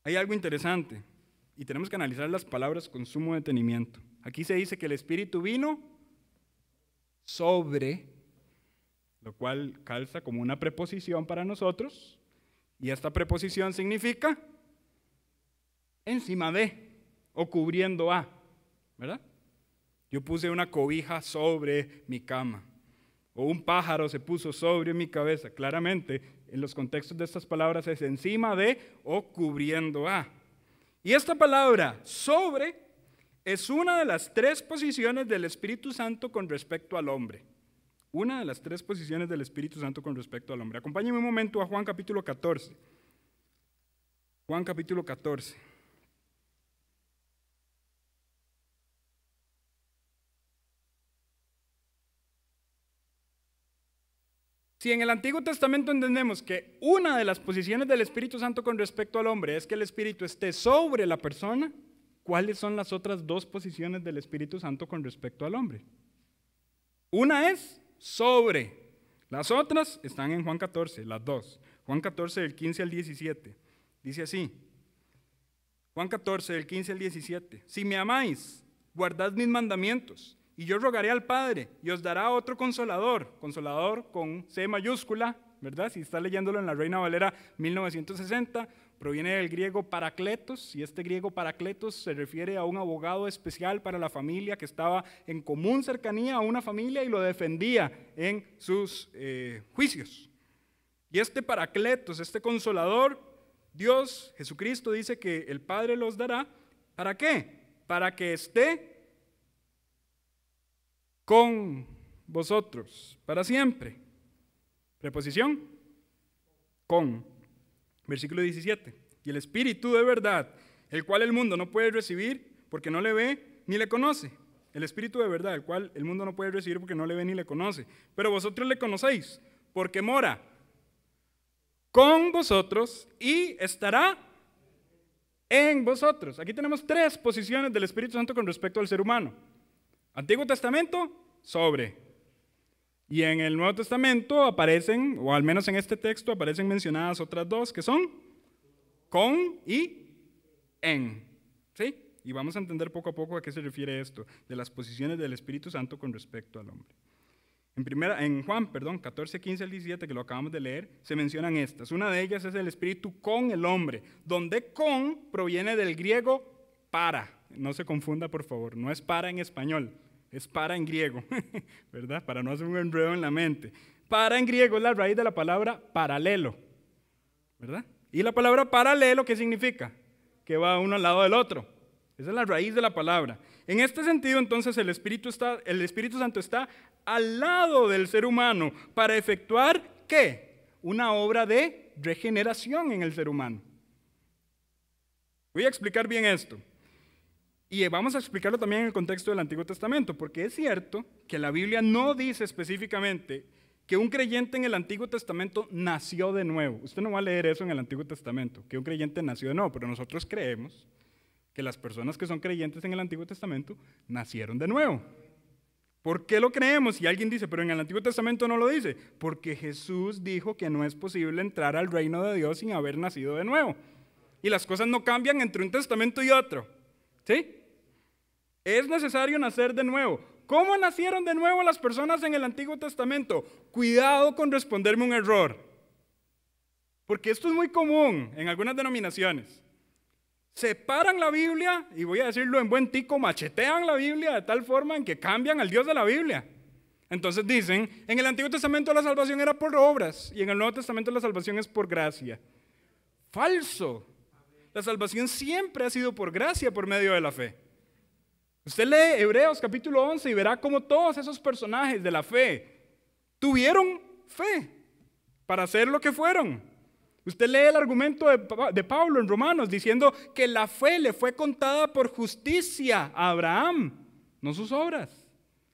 Hay algo interesante y tenemos que analizar las palabras con sumo detenimiento. Aquí se dice que el Espíritu vino sobre, lo cual calza como una preposición para nosotros, y esta preposición significa encima de o cubriendo a, ¿verdad? Yo puse una cobija sobre mi cama, o un pájaro se puso sobre mi cabeza. Claramente, en los contextos de estas palabras es encima de o cubriendo a. Y esta palabra sobre Es una de las tres posiciones del Espíritu Santo con respecto al hombre. Una de las tres posiciones del Espíritu Santo con respecto al hombre. Acompáñenme un momento a Juan capítulo 14. Juan capítulo 14. Si en el Antiguo Testamento entendemos que una de las posiciones del Espíritu Santo con respecto al hombre es que el Espíritu esté sobre la persona, ¿cuáles son las otras dos posiciones del Espíritu Santo con respecto al hombre? Una es sobre. Las otras están en Juan 14, las dos. Juan 14, del 15 al 17. Dice así. Juan 14, del 15 al 17. Si me amáis, guardad mis mandamientos. Y yo rogaré al Padre y os dará otro consolador. Consolador con C mayúscula, ¿verdad? Si está leyéndolo en la Reina Valera 1960, proviene del griego paracletos, y este griego paracletos se refiere a un abogado especial para la familia que estaba en común cercanía a una familia y lo defendía en sus juicios. Y este paracletos, este consolador, Dios, Jesucristo dice que el Padre los dará. ¿Para qué? Para que esté con vosotros para siempre. Preposición, con. Versículo 17. Y el Espíritu de verdad, el cual el mundo no puede recibir porque no le ve ni le conoce. El Espíritu de verdad, el cual el mundo no puede recibir porque no le ve ni le conoce. Pero vosotros le conocéis porque mora con vosotros y estará en vosotros. Aquí tenemos tres posiciones del Espíritu Santo con respecto al ser humano. Antiguo Testamento, sobre. Y en el Nuevo Testamento aparecen, o al menos en este texto, aparecen mencionadas otras dos, que son con y en. ¿Sí? Y vamos a entender poco a poco a qué se refiere esto, de las posiciones del Espíritu Santo con respecto al hombre. En Juan 14, 15 al 17, que lo acabamos de leer, se mencionan estas. Una de ellas es el Espíritu con el hombre, donde con proviene del griego para. No se confunda, por favor, no es para en español, es para en griego, ¿verdad? Para no hacer un enredo en la mente. Para en griego es la raíz de la palabra paralelo, ¿verdad? Y la palabra paralelo, ¿qué significa? Que va uno al lado del otro. Esa es la raíz de la palabra. En este sentido, entonces, el Espíritu Santo está al lado del ser humano para efectuar, ¿qué? Una obra de regeneración en el ser humano. Voy a explicar bien esto. Y vamos a explicarlo también en el contexto del Antiguo Testamento, porque es cierto que la Biblia no dice específicamente que un creyente en el Antiguo Testamento nació de nuevo. Usted no va a leer eso en el Antiguo Testamento, que un creyente nació de nuevo, pero nosotros creemos que las personas que son creyentes en el Antiguo Testamento nacieron de nuevo. ¿Por qué lo creemos? Y alguien dice, pero en el Antiguo Testamento no lo dice. Porque Jesús dijo que no es posible entrar al reino de Dios sin haber nacido de nuevo. Y las cosas no cambian entre un testamento y otro. ¿Sí? Es necesario nacer de nuevo. ¿Cómo nacieron de nuevo las personas en el Antiguo Testamento? Cuidado con responderme un error. Porque esto es muy común en algunas denominaciones. Separan la Biblia, y voy a decirlo en buen tico, machetean la Biblia de tal forma en que cambian al Dios de la Biblia. Entonces dicen, en el Antiguo Testamento la salvación era por obras, y en el Nuevo Testamento la salvación es por gracia. Falso. La salvación siempre ha sido por gracia, por medio de la fe. Usted lee Hebreos capítulo 11 y verá cómo todos esos personajes de la fe tuvieron fe para ser lo que fueron. Usted lee el argumento de Pablo en Romanos diciendo que la fe le fue contada por justicia a Abraham, no sus obras.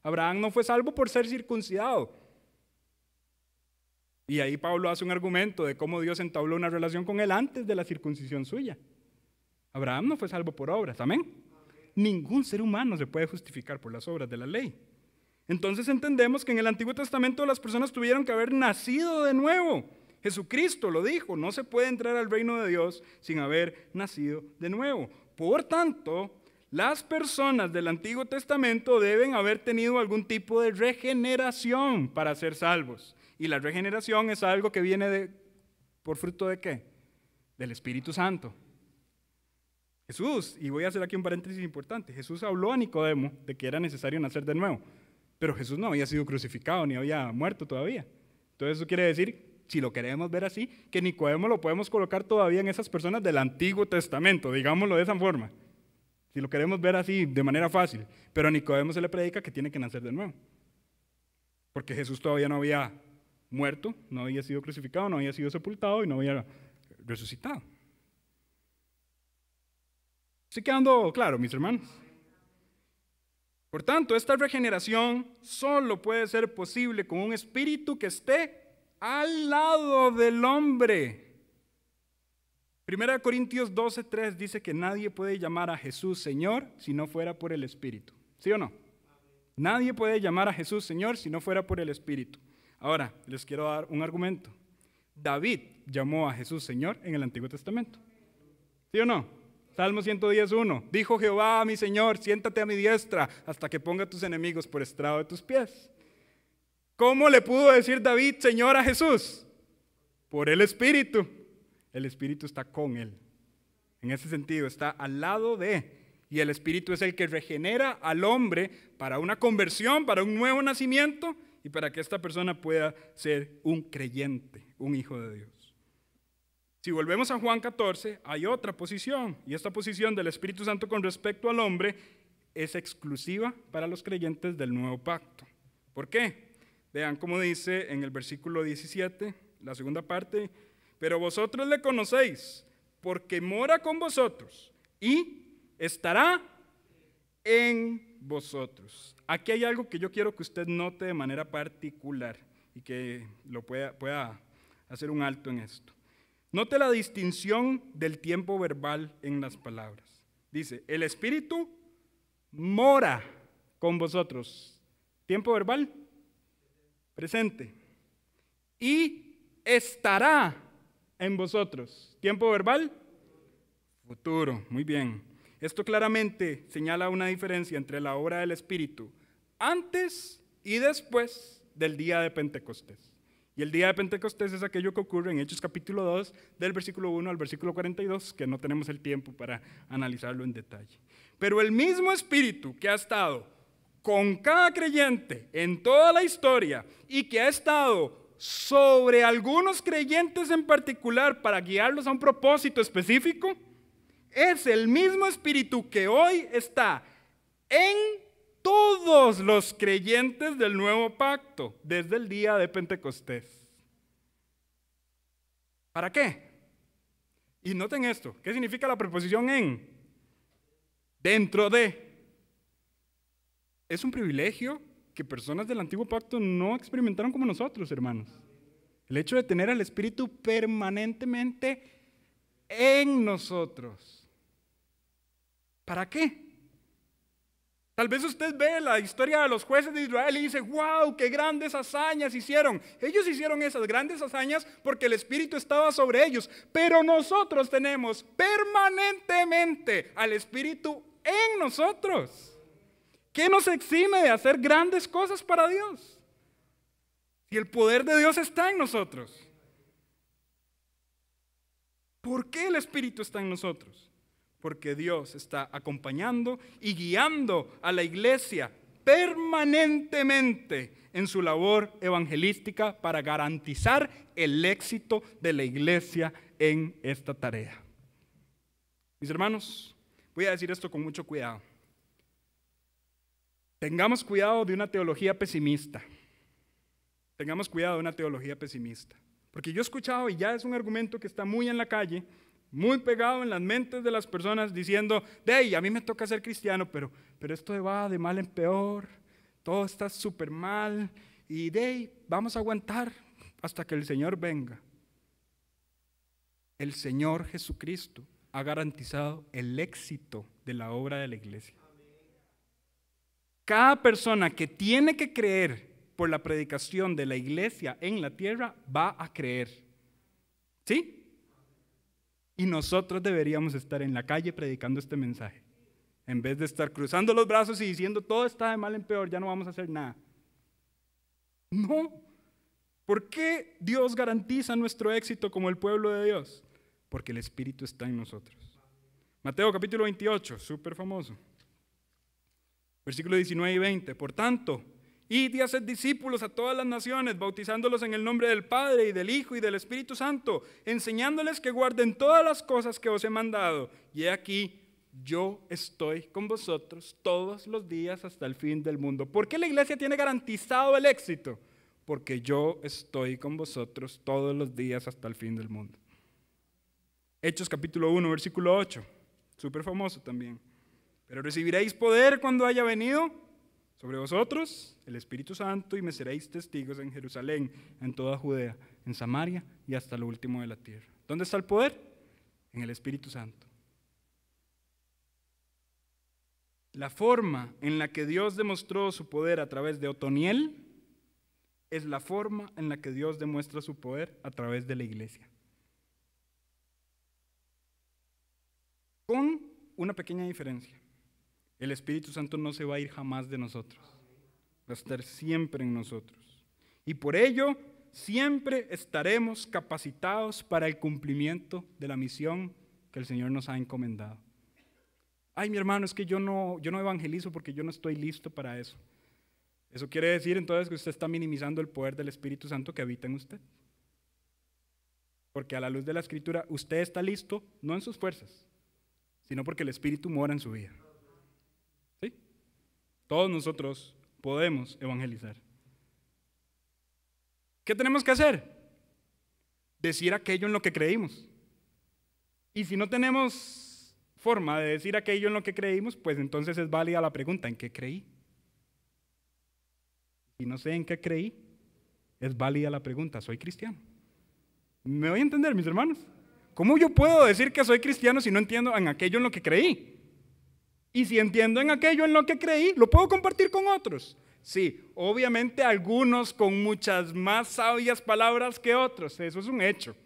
Abraham no fue salvo por ser circuncidado. Y ahí Pablo hace un argumento de cómo Dios entabló una relación con él antes de la circuncisión suya. Abraham no fue salvo por obras, ¿amén? Ningún ser humano se puede justificar por las obras de la ley. Entonces entendemos que en el Antiguo Testamento las personas tuvieron que haber nacido de nuevo. Jesucristo lo dijo, no se puede entrar al reino de Dios sin haber nacido de nuevo. Por tanto, las personas del Antiguo Testamento deben haber tenido algún tipo de regeneración para ser salvos. Y la regeneración es algo que viene ¿por fruto de qué? Del Espíritu Santo. Jesús, y voy a hacer aquí un paréntesis importante, Jesús habló a Nicodemo de que era necesario nacer de nuevo, pero Jesús no había sido crucificado ni había muerto todavía. Entonces eso quiere decir, si lo queremos ver así, que Nicodemo lo podemos colocar todavía en esas personas del Antiguo Testamento, digámoslo de esa forma. si lo queremos ver así de manera fácil. Pero a Nicodemo se le predica que tiene que nacer de nuevo. Porque Jesús todavía no había muerto, no había sido crucificado, no había sido sepultado y no había resucitado. ¿Sí quedando claro, mis hermanos? Por tanto, esta regeneración solo puede ser posible con un espíritu que esté al lado del hombre. 1 Corintios 12:3 dice que nadie puede llamar a Jesús Señor si no fuera por el Espíritu. ¿Sí o no? Nadie puede llamar a Jesús Señor si no fuera por el Espíritu. Ahora, les quiero dar un argumento. David llamó a Jesús Señor en el Antiguo Testamento. ¿Sí o no? Salmo 110:1. Dijo Jehová a mi Señor, siéntate a mi diestra hasta que ponga tus enemigos por estrado de tus pies. ¿Cómo le pudo decir David Señor a Jesús? Por el Espíritu. El Espíritu está con él. En ese sentido, está al lado de. Y el Espíritu es el que regenera al hombre para una conversión, para un nuevo nacimiento y para que esta persona pueda ser un creyente, un hijo de Dios. Si volvemos a Juan 14, hay otra posición. Y esta posición del Espíritu Santo con respecto al hombre es exclusiva para los creyentes del nuevo pacto. ¿Por qué? Vean cómo dice en el versículo 17, la segunda parte. Pero vosotros le conocéis, porque mora con vosotros y estará en vosotros. Aquí hay algo que yo quiero que usted note de manera particular y que lo pueda hacer un alto en esto. Note la distinción del tiempo verbal en las palabras. Dice, el Espíritu mora con vosotros. Tiempo verbal, presente. Y estará en vosotros. Tiempo verbal, futuro. Muy bien. Esto claramente señala una diferencia entre la obra del Espíritu antes y después del día de Pentecostés. Y el día de Pentecostés es aquello que ocurre en Hechos capítulo 2, del versículo 1 al versículo 42, que no tenemos el tiempo para analizarlo en detalle. Pero el mismo Espíritu que ha estado con cada creyente en toda la historia y que ha estado sobre algunos creyentes en particular para guiarlos a un propósito específico, es el mismo Espíritu que hoy está en todos los creyentes del nuevo pacto desde el día de Pentecostés. ¿Para qué? Y noten esto, ¿qué significa la preposición en? Dentro de. Es un privilegio que personas del antiguo pacto no experimentaron como nosotros, hermanos. El hecho de tener al Espíritu permanentemente en nosotros. ¿Para qué? Tal vez usted ve la historia de los jueces de Israel y dice, wow, qué grandes hazañas hicieron. Ellos hicieron esas grandes hazañas porque el Espíritu estaba sobre ellos. Pero nosotros tenemos permanentemente al Espíritu en nosotros. ¿Qué nos exime de hacer grandes cosas para Dios? Si el poder de Dios está en nosotros. ¿Por qué el Espíritu está en nosotros? Porque Dios está acompañando y guiando a la iglesia permanentemente en su labor evangelística para garantizar el éxito de la iglesia en esta tarea. Mis hermanos, voy a decir esto con mucho cuidado. Tengamos cuidado de una teología pesimista. Tengamos cuidado de una teología pesimista. Porque yo he escuchado, y ya es un argumento que está muy en la calle, muy pegado en las mentes de las personas, diciendo, a mí me toca ser cristiano, pero esto va de mal en peor, todo está súper mal, y vamos a aguantar hasta que el Señor venga. El Señor Jesucristo ha garantizado el éxito de la obra de la iglesia. Cada persona que tiene que creer por la predicación de la iglesia en la tierra va a creer. ¿Sí? Y nosotros deberíamos estar en la calle predicando este mensaje, en vez de estar cruzando los brazos y diciendo todo está de mal en peor, ya no vamos a hacer nada. No. ¿Por qué Dios garantiza nuestro éxito como el pueblo de Dios? Porque el Espíritu está en nosotros. Mateo capítulo 28, súper famoso. Versículos 19 y 20. Por tanto, id y haced discípulos a todas las naciones, bautizándolos en el nombre del Padre y del Hijo y del Espíritu Santo, enseñándoles que guarden todas las cosas que os he mandado. Y he aquí, yo estoy con vosotros todos los días hasta el fin del mundo. ¿Por qué la iglesia tiene garantizado el éxito? Porque yo estoy con vosotros todos los días hasta el fin del mundo. Hechos capítulo 1, versículo 8, súper famoso también. Pero recibiréis poder cuando haya venido sobre vosotros el Espíritu Santo y me seréis testigos en Jerusalén, en toda Judea, en Samaria y hasta lo último de la tierra. ¿Dónde está el poder? En el Espíritu Santo. La forma en la que Dios demostró su poder a través de Otoniel es la forma en la que Dios demuestra su poder a través de la iglesia. Con una pequeña diferencia. El Espíritu Santo no se va a ir jamás de nosotros. Va a estar siempre en nosotros. Y por ello, siempre estaremos capacitados para el cumplimiento de la misión que el Señor nos ha encomendado. Ay, mi hermano, es que yo no evangelizo porque yo no estoy listo para eso. Eso quiere decir entonces que usted está minimizando el poder del Espíritu Santo que habita en usted. Porque a la luz de la Escritura, usted está listo no en sus fuerzas, sino porque el Espíritu mora en su vida. ¿Sí? Todos nosotros podemos evangelizar. ¿Qué tenemos que hacer? Decir aquello en lo que creímos. Y si no tenemos forma de decir aquello en lo que creímos, pues entonces es válida la pregunta, ¿en qué creí? Si no sé en qué creí, es válida la pregunta, ¿soy cristiano? ¿Me voy a entender, mis hermanos? ¿Cómo yo puedo decir que soy cristiano si no entiendo en aquello en lo que creí? Y si entiendo en aquello en lo que creí, ¿lo puedo compartir con otros? Sí, obviamente algunos con muchas más sabias palabras que otros, eso es un hecho.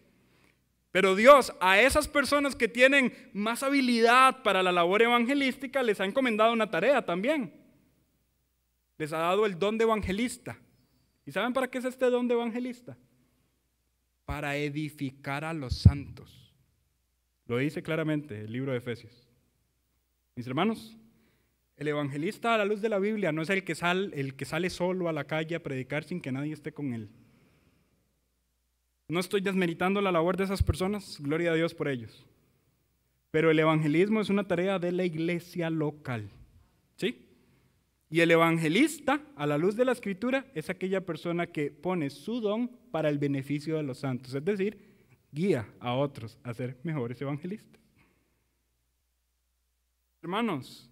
Pero Dios a esas personas que tienen más habilidad para la labor evangelística les ha encomendado una tarea también. Les ha dado el don de evangelista. ¿Y saben para qué es este don de evangelista? Para edificar a los santos. Lo dice claramente el libro de Efesios. Mis hermanos, el evangelista a la luz de la Biblia no es el que sale solo a la calle a predicar sin que nadie esté con él. No estoy desmeritando la labor de esas personas, gloria a Dios por ellos. Pero el evangelismo es una tarea de la iglesia local. ¿Sí? Y el evangelista, a la luz de la Escritura, es aquella persona que pone su don para el beneficio de los santos. Es decir, guía a otros a ser mejores evangelistas. Hermanos,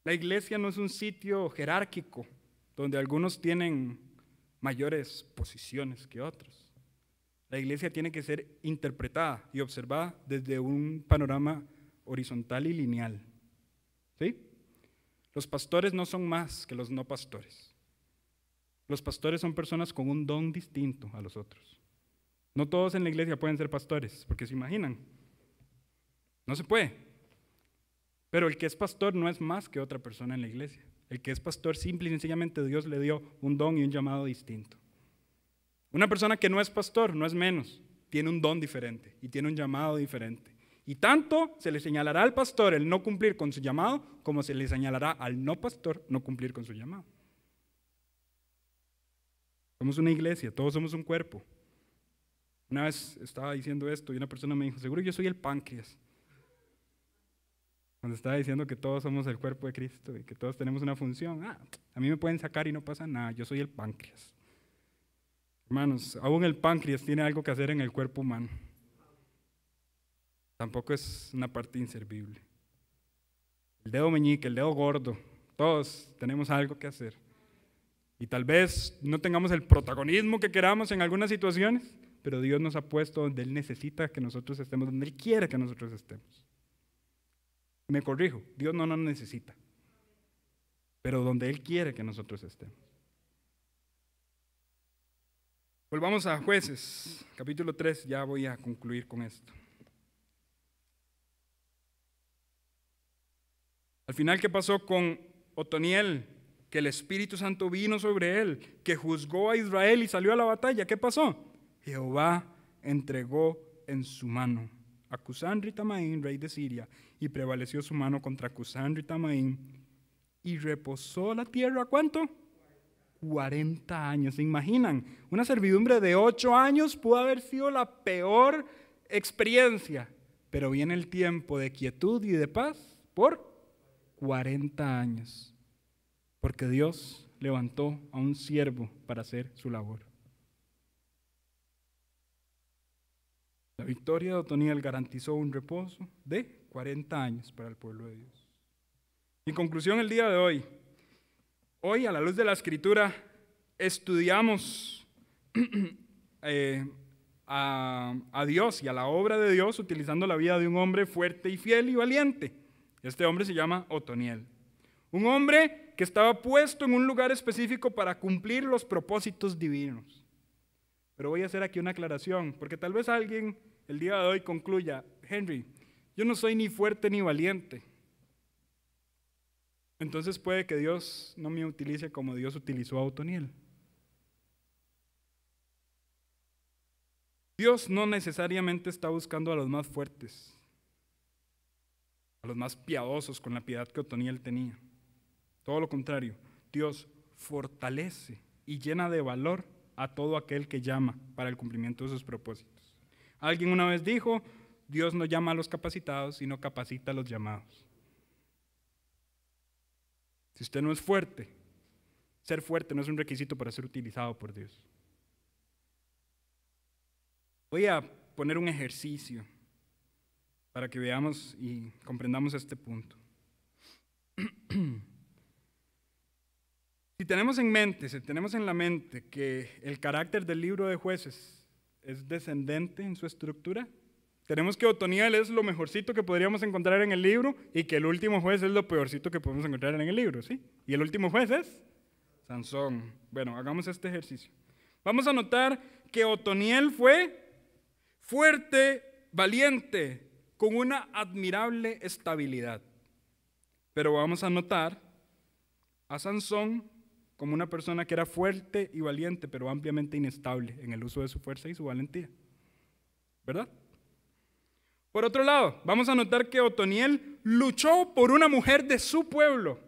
la iglesia no es un sitio jerárquico donde algunos tienen mayores posiciones que otros. La iglesia tiene que ser interpretada y observada desde un panorama horizontal y lineal. ¿Sí? Los pastores no son más que los no pastores. Los pastores son personas con un don distinto a los otros. No todos en la iglesia pueden ser pastores, porque se imaginan. No se puede. Pero el que es pastor no es más que otra persona en la iglesia. El que es pastor, simple y sencillamente Dios le dio un don y un llamado distinto. Una persona que no es pastor no es menos, tiene un don diferente y tiene un llamado diferente. Y tanto se le señalará al pastor el no cumplir con su llamado, como se le señalará al no pastor no cumplir con su llamado. Somos una iglesia, todos somos un cuerpo. Una vez estaba diciendo esto y una persona me dijo, seguro yo soy el páncreas. Cuando estaba diciendo que todos somos el cuerpo de Cristo y que todos tenemos una función, a mí me pueden sacar y no pasa nada, yo soy el páncreas. Hermanos, aún el páncreas tiene algo que hacer en el cuerpo humano. Tampoco es una parte inservible. El dedo meñique, el dedo gordo, todos tenemos algo que hacer. Y tal vez no tengamos el protagonismo que queramos en algunas situaciones, pero Dios nos ha puesto donde Él necesita que nosotros estemos, donde Él quiere que nosotros estemos. Me corrijo, Dios no nos necesita, pero donde Él quiere que nosotros estemos. Volvamos a Jueces, capítulo 3, ya voy a concluir con esto. Al final, ¿qué pasó con Otoniel? Que el Espíritu Santo vino sobre él, que juzgó a Israel y salió a la batalla. ¿Qué pasó? Jehová entregó en su mano a Cusán Ritamaín, rey de Siria, y prevaleció su mano contra Cusán Ritamaín, y reposó la tierra, ¿cuánto? 40 años, ¿se imaginan? Una servidumbre de 8 años pudo haber sido la peor experiencia, pero viene el tiempo de quietud y de paz por 40 años, porque Dios levantó a un siervo para hacer su labor. La victoria de Otoniel garantizó un reposo de 40 años para el pueblo de Dios. En conclusión, el día de hoy, a la luz de la Escritura, estudiamos a Dios y a la obra de Dios utilizando la vida de un hombre fuerte y fiel y valiente. Este hombre se llama Otoniel. Un hombre que estaba puesto en un lugar específico para cumplir los propósitos divinos. Pero voy a hacer aquí una aclaración, porque tal vez alguien el día de hoy concluya: Henry, yo no soy ni fuerte ni valiente. Entonces puede que Dios no me utilice como Dios utilizó a Otoniel. Dios no necesariamente está buscando a los más fuertes, a los más piadosos con la piedad que Otoniel tenía. Todo lo contrario, Dios fortalece y llena de valor a todo aquel que llama para el cumplimiento de sus propósitos. Alguien una vez dijo: Dios no llama a los capacitados, sino capacita a los llamados. Si usted no es fuerte, ser fuerte no es un requisito para ser utilizado por Dios. Voy a poner un ejercicio para que veamos y comprendamos este punto. Si tenemos en la mente que el carácter del libro de Jueces es descendente en su estructura, tenemos que Otoniel es lo mejorcito que podríamos encontrar en el libro y que el último juez es lo peorcito que podemos encontrar en el libro, ¿sí? Y el último juez es Sansón. Bueno, hagamos este ejercicio. Vamos a notar que Otoniel fue fuerte, valiente, con una admirable estabilidad. Pero vamos a notar a Sansón como una persona que era fuerte y valiente, pero ampliamente inestable en el uso de su fuerza y su valentía. ¿Verdad? Por otro lado, vamos a notar que Otoniel luchó por una mujer de su pueblo.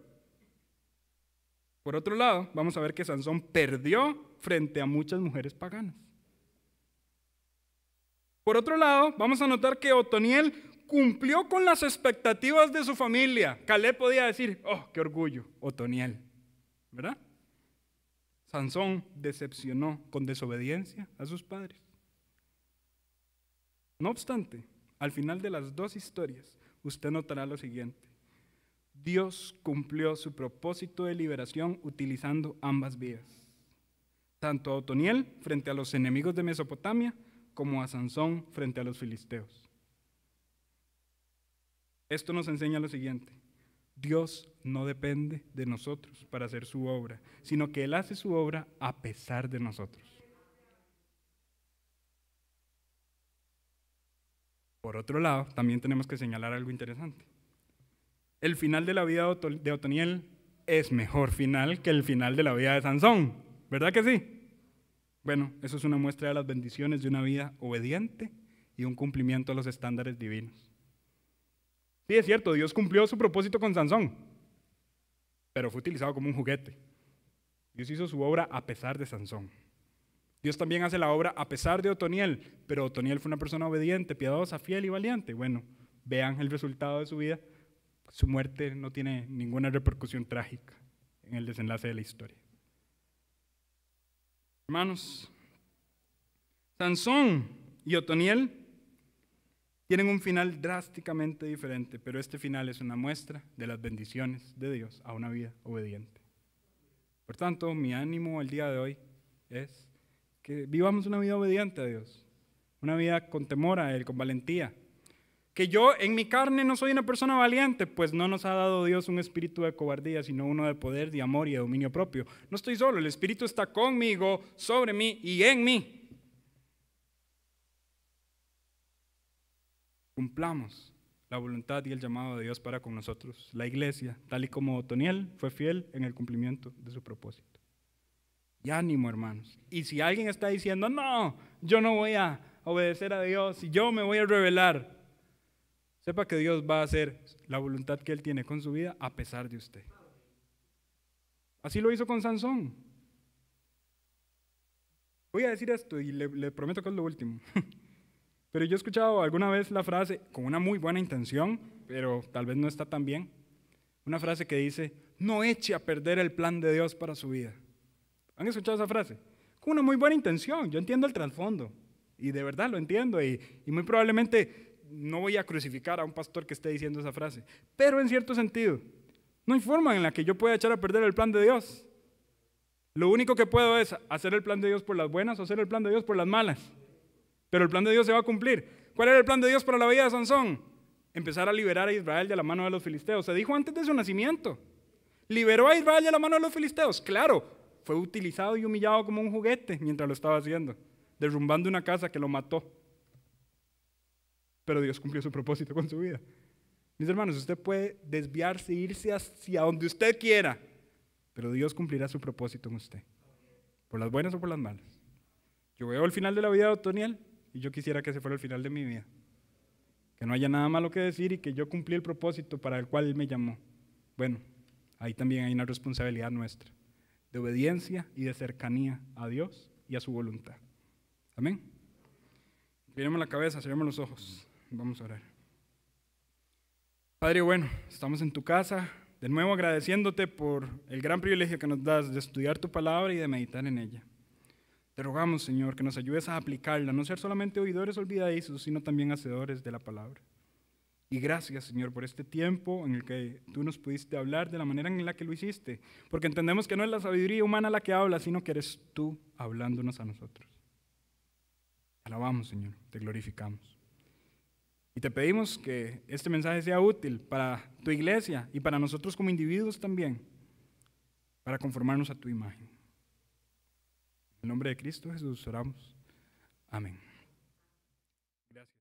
Por otro lado, vamos a ver que Sansón perdió frente a muchas mujeres paganas. Por otro lado, vamos a notar que Otoniel cumplió con las expectativas de su familia. Caleb podía decir: oh, qué orgullo, Otoniel, ¿verdad? Sansón decepcionó con desobediencia a sus padres. No obstante, al final de las dos historias, usted notará lo siguiente: Dios cumplió su propósito de liberación utilizando ambas vías. Tanto a Otoniel frente a los enemigos de Mesopotamia, como a Sansón frente a los filisteos. Esto nos enseña lo siguiente: Dios no depende de nosotros para hacer su obra, sino que Él hace su obra a pesar de nosotros. Por otro lado, también tenemos que señalar algo interesante. El final de la vida de Otoniel es mejor final que el final de la vida de Sansón, ¿verdad que sí? Bueno, eso es una muestra de las bendiciones de una vida obediente y un cumplimiento a los estándares divinos. Sí, es cierto, Dios cumplió su propósito con Sansón, pero fue utilizado como un juguete. Dios hizo su obra a pesar de Sansón. Dios también hace la obra a pesar de Otoniel, pero Otoniel fue una persona obediente, piadosa, fiel y valiente. Bueno, vean el resultado de su vida. Su muerte no tiene ninguna repercusión trágica en el desenlace de la historia. Hermanos, Sansón y Otoniel tienen un final drásticamente diferente, pero este final es una muestra de las bendiciones de Dios a una vida obediente. Por tanto, mi ánimo el día de hoy es que vivamos una vida obediente a Dios, una vida con temor a Él, con valentía. Que yo en mi carne no soy una persona valiente, pues no nos ha dado Dios un espíritu de cobardía, sino uno de poder, de amor y de dominio propio. No estoy solo, el Espíritu está conmigo, sobre mí y en mí. Cumplamos la voluntad y el llamado de Dios para con nosotros, la iglesia, tal y como Otoniel fue fiel en el cumplimiento de su propósito. Y ánimo, hermanos. Y si alguien está diciendo: no, yo no voy a obedecer a Dios y yo me voy a rebelar, sepa que Dios va a hacer la voluntad que Él tiene con su vida a pesar de usted. Así lo hizo con Sansón. Voy a decir esto y le prometo que es lo último. Pero yo he escuchado alguna vez la frase, con una muy buena intención, pero tal vez no está tan bien, una frase que dice, no eche a perder el plan de Dios para su vida. ¿Han escuchado esa frase? Con una muy buena intención, yo entiendo el trasfondo, y de verdad lo entiendo, y muy probablemente no voy a crucificar a un pastor que esté diciendo esa frase, pero en cierto sentido, no hay forma en la que yo pueda echar a perder el plan de Dios. Lo único que puedo es hacer el plan de Dios por las buenas o hacer el plan de Dios por las malas. Pero el plan de Dios se va a cumplir. ¿Cuál era el plan de Dios para la vida de Sansón? Empezar a liberar a Israel de la mano de los filisteos. Se dijo antes de su nacimiento. ¿Liberó a Israel de la mano de los filisteos? Claro, fue utilizado y humillado como un juguete mientras lo estaba haciendo, derrumbando una casa que lo mató. Pero Dios cumplió su propósito con su vida. Mis hermanos, usted puede desviarse, irse hacia donde usted quiera, pero Dios cumplirá su propósito en usted, por las buenas o por las malas. Yo veo el final de la vida de Otoniel y yo quisiera que ese fuera el final de mi vida. Que no haya nada malo que decir y que yo cumplí el propósito para el cual Él me llamó. Bueno, ahí también hay una responsabilidad nuestra, de obediencia y de cercanía a Dios y a su voluntad. Amén. Miremos la cabeza, cerremos los ojos. Vamos a orar. Padre bueno, estamos en tu casa, de nuevo agradeciéndote por el gran privilegio que nos das de estudiar tu palabra y de meditar en ella. Te rogamos, Señor, que nos ayudes a aplicarla, no ser solamente oidores olvidadizos, sino también hacedores de la palabra. Y gracias, Señor, por este tiempo en el que tú nos pudiste hablar de la manera en la que lo hiciste, porque entendemos que no es la sabiduría humana la que habla, sino que eres tú hablándonos a nosotros. Alabamos, Señor, te glorificamos. Y te pedimos que este mensaje sea útil para tu iglesia y para nosotros como individuos también, para conformarnos a tu imagen. En el nombre de Cristo Jesús oramos. Amén. Gracias.